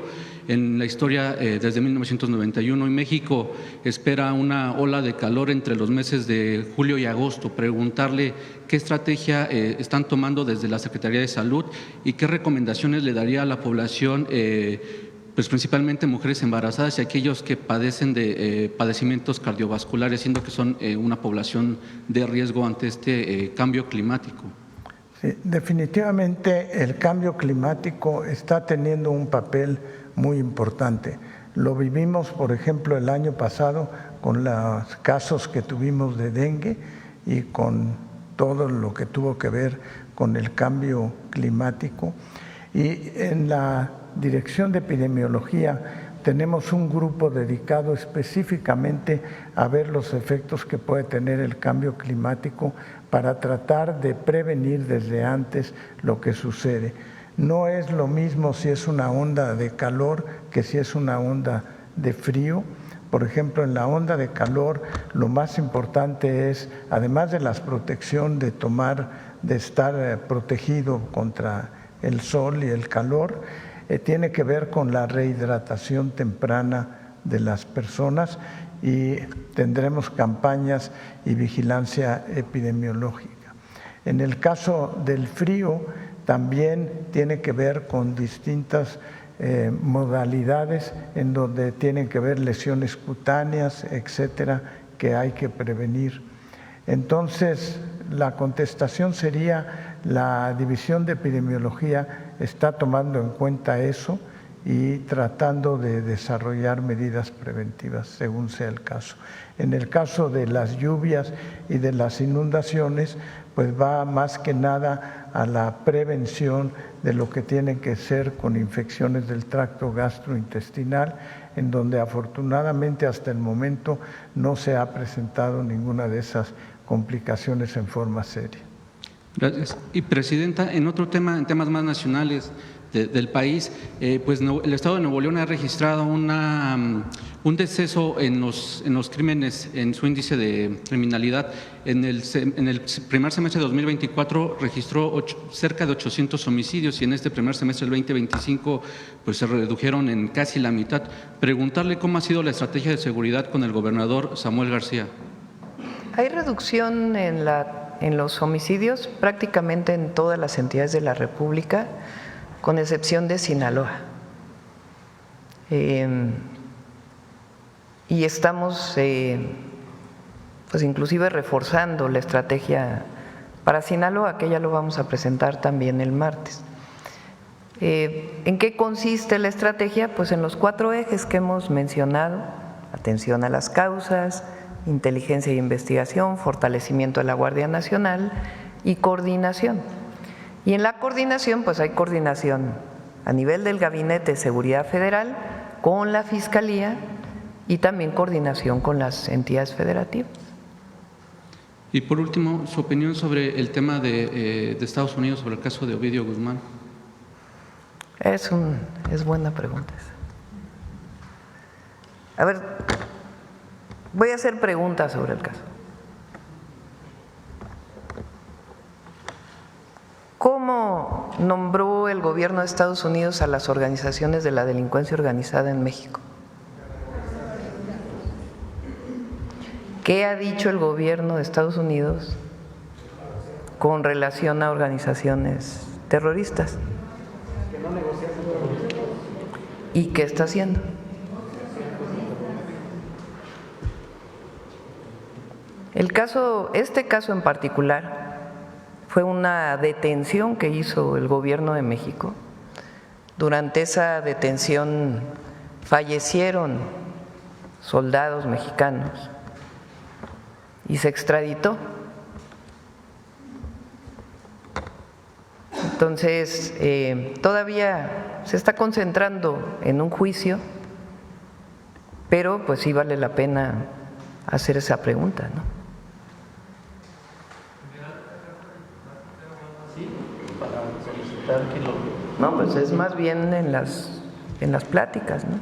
en la historia desde 1991 y México espera una ola de calor entre los meses de julio y agosto. Preguntarle qué estrategia están tomando desde la Secretaría de Salud y qué recomendaciones le daría a la población, pues principalmente mujeres embarazadas y aquellos que padecen de padecimientos cardiovasculares, siendo que son una población de riesgo ante este cambio climático. Sí, definitivamente el cambio climático está teniendo un papel muy importante. Lo vivimos, por ejemplo, el año pasado con los casos que tuvimos de dengue y con todo lo que tuvo que ver con el cambio climático. Y en la Dirección de Epidemiología tenemos un grupo dedicado específicamente a ver los efectos que puede tener el cambio climático para tratar de prevenir desde antes lo que sucede. No es lo mismo si es una onda de calor que si es una onda de frío. Por ejemplo, en la onda de calor lo más importante es, además de la protección de estar protegido contra el sol y el calor, tiene que ver con la rehidratación temprana de las personas y tendremos campañas y vigilancia epidemiológica. En el caso del frío también tiene que ver con distintas modalidades en donde tienen que ver lesiones cutáneas, etcétera, que hay que prevenir. Entonces, la contestación sería: la División de Epidemiología está tomando en cuenta eso y tratando de desarrollar medidas preventivas según sea el caso. En el caso de las lluvias y de las inundaciones, pues va más que nada a la prevención de lo que tiene que ser con infecciones del tracto gastrointestinal, en donde afortunadamente hasta el momento no se ha presentado ninguna de esas complicaciones en forma seria. Gracias. Y Presidenta, en otro tema, en temas más nacionales del país, pues el Estado de Nuevo León ha registrado un deceso en los crímenes, en su índice de criminalidad. En el primer semestre de 2024 registró cerca de 800 homicidios y en este primer semestre del 2025 pues se redujeron en casi la mitad. Preguntarle cómo ha sido la estrategia de seguridad con el gobernador Samuel García. Hay reducción en los homicidios prácticamente en todas las entidades de la República, con excepción de Sinaloa. Y estamos pues inclusive reforzando la estrategia para Sinaloa, que ya lo vamos a presentar también el martes. ¿En qué consiste la estrategia? Pues en los 4 ejes que hemos mencionado: atención a las causas, inteligencia e investigación, fortalecimiento de la Guardia Nacional y coordinación. Y en la coordinación, pues hay coordinación a nivel del Gabinete de Seguridad Federal con la Fiscalía y también coordinación con las entidades federativas. Y por último, su opinión sobre el tema de Estados Unidos, sobre el caso de Ovidio Guzmán. Es buena pregunta esa. A ver, voy a hacer preguntas sobre el caso. ¿Cómo nombró el gobierno de Estados Unidos a las organizaciones de la delincuencia organizada en México? ¿Qué ha dicho el gobierno de Estados Unidos con relación a organizaciones terroristas? Que no negocian con terroristas. ¿Y qué está haciendo? Este caso en particular fue una detención que hizo el gobierno de México. Durante esa detención fallecieron soldados mexicanos y se extraditó. Entonces, todavía se está concentrando en un juicio, pero pues sí vale la pena hacer esa pregunta, ¿no? No, pues es más bien en las pláticas, ¿no?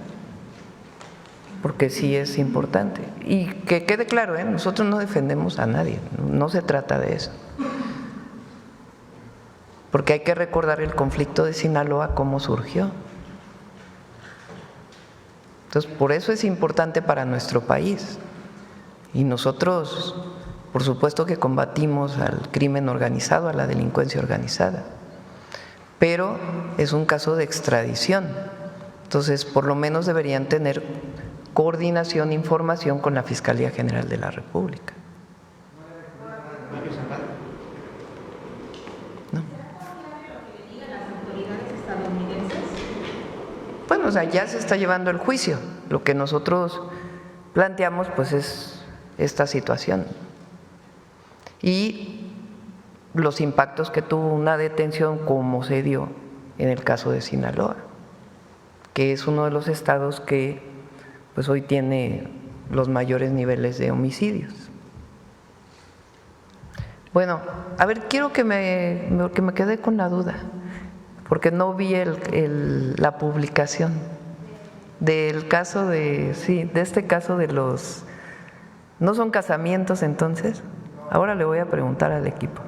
Porque sí es importante. Y que quede claro, nosotros no defendemos a nadie, no se trata de eso. Porque hay que recordar el conflicto de Sinaloa, cómo surgió. Entonces, por eso es importante para nuestro país. Y nosotros, por supuesto que combatimos al crimen organizado, a la delincuencia organizada. Pero es un caso de extradición. Entonces, por lo menos deberían tener coordinación e información con la Fiscalía General de la República. ¿No? Bueno, o sea, ya se está llevando el juicio. Lo que nosotros planteamos, pues, es esta situación. Y los impactos que tuvo una detención como se dio en el caso de Sinaloa, que es uno de los estados que pues hoy tiene los mayores niveles de homicidios. Bueno, a ver, quiero que me quedé con la duda, porque no vi la publicación del caso de este caso de los… ¿No son casamientos entonces? Ahora le voy a preguntar al equipo.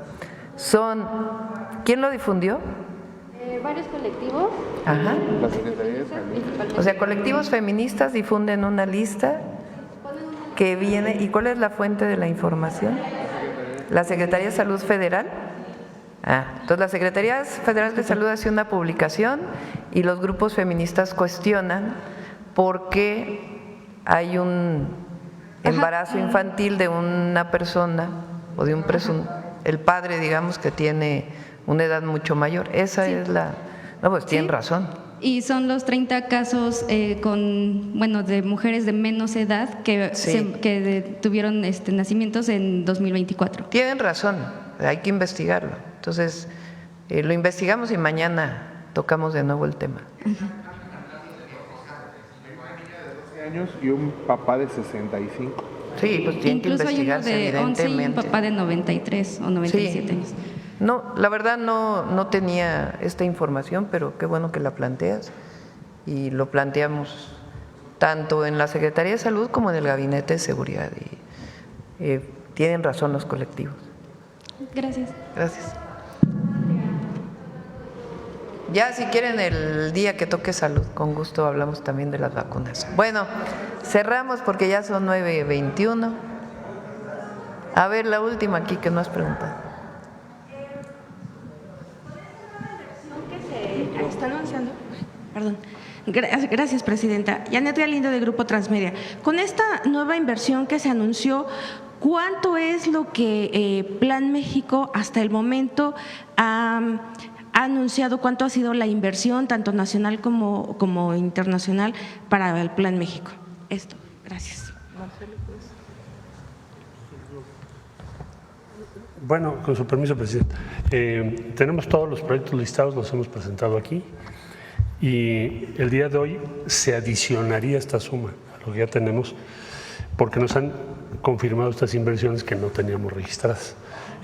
¿Quién lo difundió? Varios colectivos. Ajá. O sea, colectivos feministas difunden una lista que viene… ¿Y cuál es la fuente de la información? ¿La Secretaría de Salud Federal? Entonces la Secretaría Federal de Salud hace una publicación y los grupos feministas cuestionan por qué hay un embarazo infantil de una persona o de un presunto… el padre, digamos, que tiene una edad mucho mayor. Esa es la… No, pues tienen razón. Y son los 30 casos de mujeres de menos edad que tuvieron nacimientos en 2024. Tienen razón, hay que investigarlo. Entonces, lo investigamos y mañana tocamos de nuevo el tema. Años y un papá de 65. Sí, pues tienen que investigarse, hay uno de 11 y un papá de 93 o 97 años. No, la verdad no tenía esta información, pero qué bueno que la planteas y lo planteamos tanto en la Secretaría de Salud como en el Gabinete de Seguridad. Y tienen razón los colectivos. Gracias. Gracias. Ya si quieren el día que toque salud, con gusto hablamos también de las vacunas. Bueno, cerramos porque ya son 9:21. A ver, la última aquí que no has preguntado. Está anunciando. Perdón. Gracias, Presidenta. Janet Galindo, de Grupo Transmedia. Con esta nueva inversión que se anunció, ¿cuánto es lo que Plan México hasta el momento ha anunciado? ¿Cuánto ha sido la inversión, tanto nacional como internacional, para el Plan México? Esto. Gracias. Bueno, con su permiso, presidente. Tenemos todos los proyectos listados, los hemos presentado aquí y el día de hoy se adicionaría esta suma a lo que ya tenemos porque nos han confirmado estas inversiones que no teníamos registradas.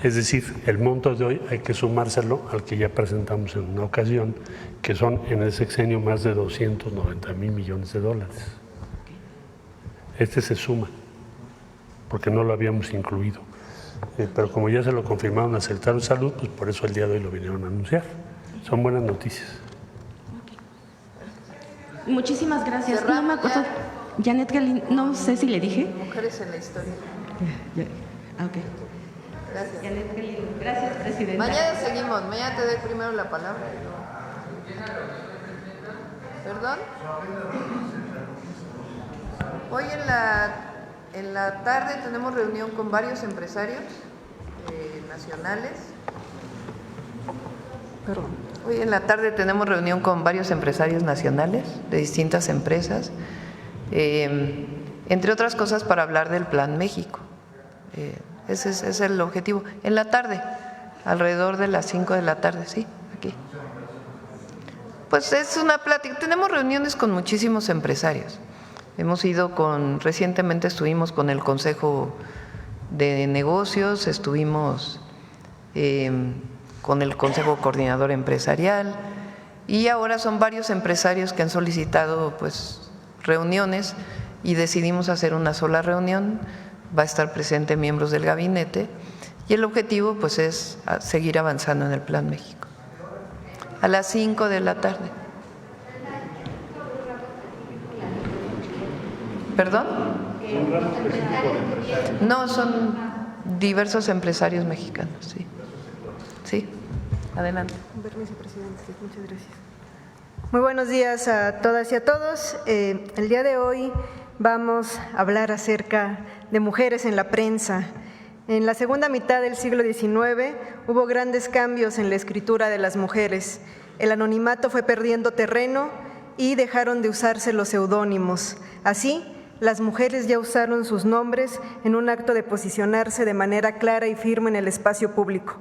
Es decir, el monto de hoy hay que sumárselo al que ya presentamos en una ocasión, que son en el sexenio más de 290,000 millones de dólares. Este se suma, porque no lo habíamos incluido. Pero como ya se lo confirmaron a Secretario de Salud, pues por eso el día de hoy lo vinieron a anunciar. Son buenas noticias. Muchísimas gracias. No me acuerdo. Janet Galindo, no sé si le dije. Mujeres en la historia. Ok. Gracias. Janet Galindo. Gracias, presidenta. Mañana seguimos. Mañana te doy primero la palabra. ¿Perdón? Hoy en la tarde tenemos reunión con varios empresarios nacionales. Perdón. Hoy en la tarde tenemos reunión con varios empresarios nacionales de distintas empresas, entre otras cosas para hablar del Plan México. Ese es el objetivo. En la tarde, alrededor de las 5 de la tarde, sí, aquí. Pues es una plática. Tenemos reuniones con muchísimos empresarios. Recientemente estuvimos con el Consejo de Negocios, estuvimos con el Consejo Coordinador Empresarial y ahora son varios empresarios que han solicitado pues reuniones y decidimos hacer una sola reunión. Va a estar presente miembros del gabinete y el objetivo pues es seguir avanzando en el Plan México. A las 5 de la tarde. ¿Perdón? No, son diversos empresarios mexicanos, sí. Sí, adelante. Con permiso, presidente. Muchas gracias. Muy buenos días a todas y a todos. El día de hoy vamos a hablar acerca de mujeres en la prensa. En la segunda mitad del siglo XIX hubo grandes cambios en la escritura de las mujeres. El anonimato fue perdiendo terreno y dejaron de usarse los seudónimos. Así, las mujeres ya usaron sus nombres en un acto de posicionarse de manera clara y firme en el espacio público.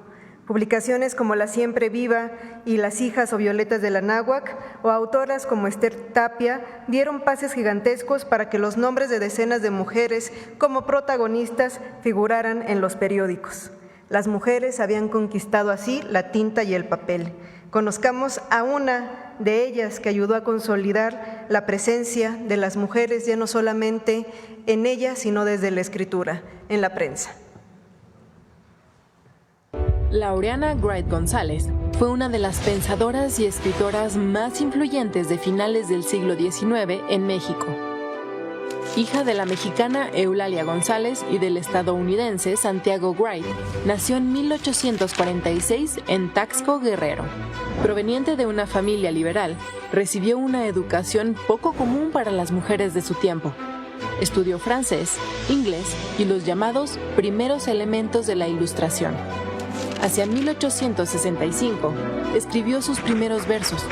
Publicaciones como La Siempre Viva y Las Hijas o Violetas de la Náhuac o autoras como Esther Tapia dieron pases gigantescos para que los nombres de decenas de mujeres como protagonistas figuraran en los periódicos. Las mujeres habían conquistado así la tinta y el papel. Conozcamos a una de ellas que ayudó a consolidar la presencia de las mujeres ya no solamente en ella, sino desde la escritura, en la prensa. Laureana Wright González fue una de las pensadoras y escritoras más influyentes de finales del siglo XIX en México. Hija de la mexicana Eulalia González y del estadounidense Santiago Wright, nació en 1846 en Taxco, Guerrero. Proveniente de una familia liberal, recibió una educación poco común para las mujeres de su tiempo. Estudió francés, inglés y los llamados primeros elementos de la Ilustración. Hacia 1865, escribió sus primeros versos,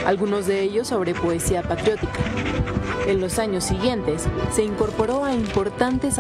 algunos de ellos sobre poesía patriótica. En los años siguientes, se incorporó a importantes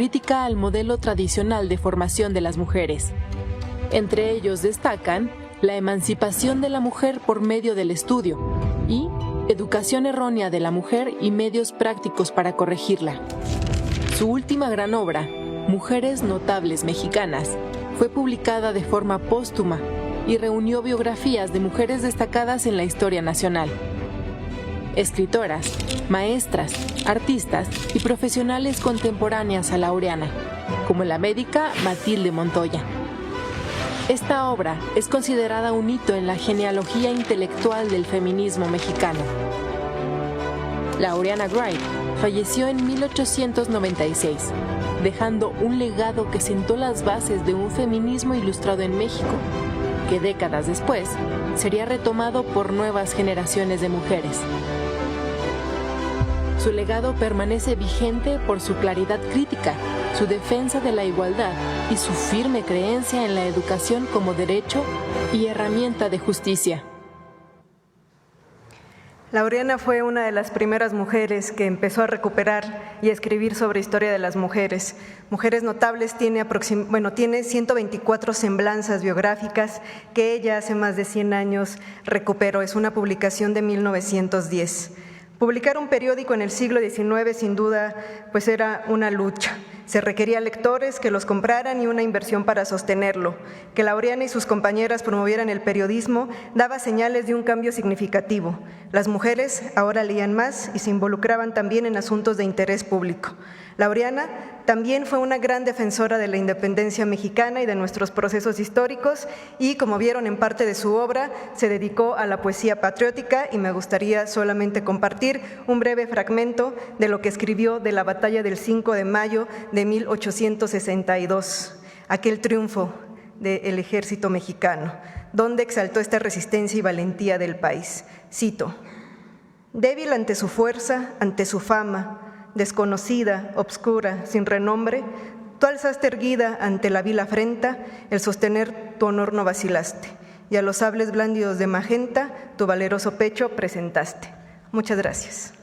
crítica al modelo tradicional de formación de las mujeres. Entre ellos destacan la emancipación de la mujer por medio del estudio y educación errónea de la mujer y medios prácticos para corregirla. Su última gran obra, Mujeres Notables Mexicanas, fue publicada de forma póstuma y reunió biografías de mujeres destacadas en la historia nacional. Escritoras, maestras, artistas y profesionales contemporáneas a Laureana, como la médica Matilde Montoya. Esta obra es considerada un hito en la genealogía intelectual del feminismo mexicano. Laureana Wright falleció en 1896, dejando un legado que sentó las bases de un feminismo ilustrado en México, que décadas después sería retomado por nuevas generaciones de mujeres. Su legado permanece vigente por su claridad crítica, su defensa de la igualdad y su firme creencia en la educación como derecho y herramienta de justicia. Laureana fue una de las primeras mujeres que empezó a recuperar y a escribir sobre historia de las mujeres. Mujeres Notables tiene 124 semblanzas biográficas que ella hace más de 100 años recuperó. Es una publicación de 1910. Publicar un periódico en el siglo XIX sin duda pues era una lucha. Se requería lectores que los compraran y una inversión para sostenerlo. Que Laureana y sus compañeras promovieran el periodismo daba señales de un cambio significativo. Las mujeres ahora leían más y se involucraban también en asuntos de interés público. Laureana también fue una gran defensora de la independencia mexicana y de nuestros procesos históricos y, como vieron en parte de su obra, se dedicó a la poesía patriótica y me gustaría solamente compartir un breve fragmento de lo que escribió de la batalla del 5 de mayo de 1862, aquel triunfo del ejército mexicano, donde exaltó esta resistencia y valentía del país. Cito: «Débil ante su fuerza, ante su fama, desconocida, obscura, sin renombre, tú alzaste erguida ante la vil afrenta, el sostener tu honor no vacilaste, y a los sables blándidos de magenta tu valeroso pecho presentaste». Muchas gracias.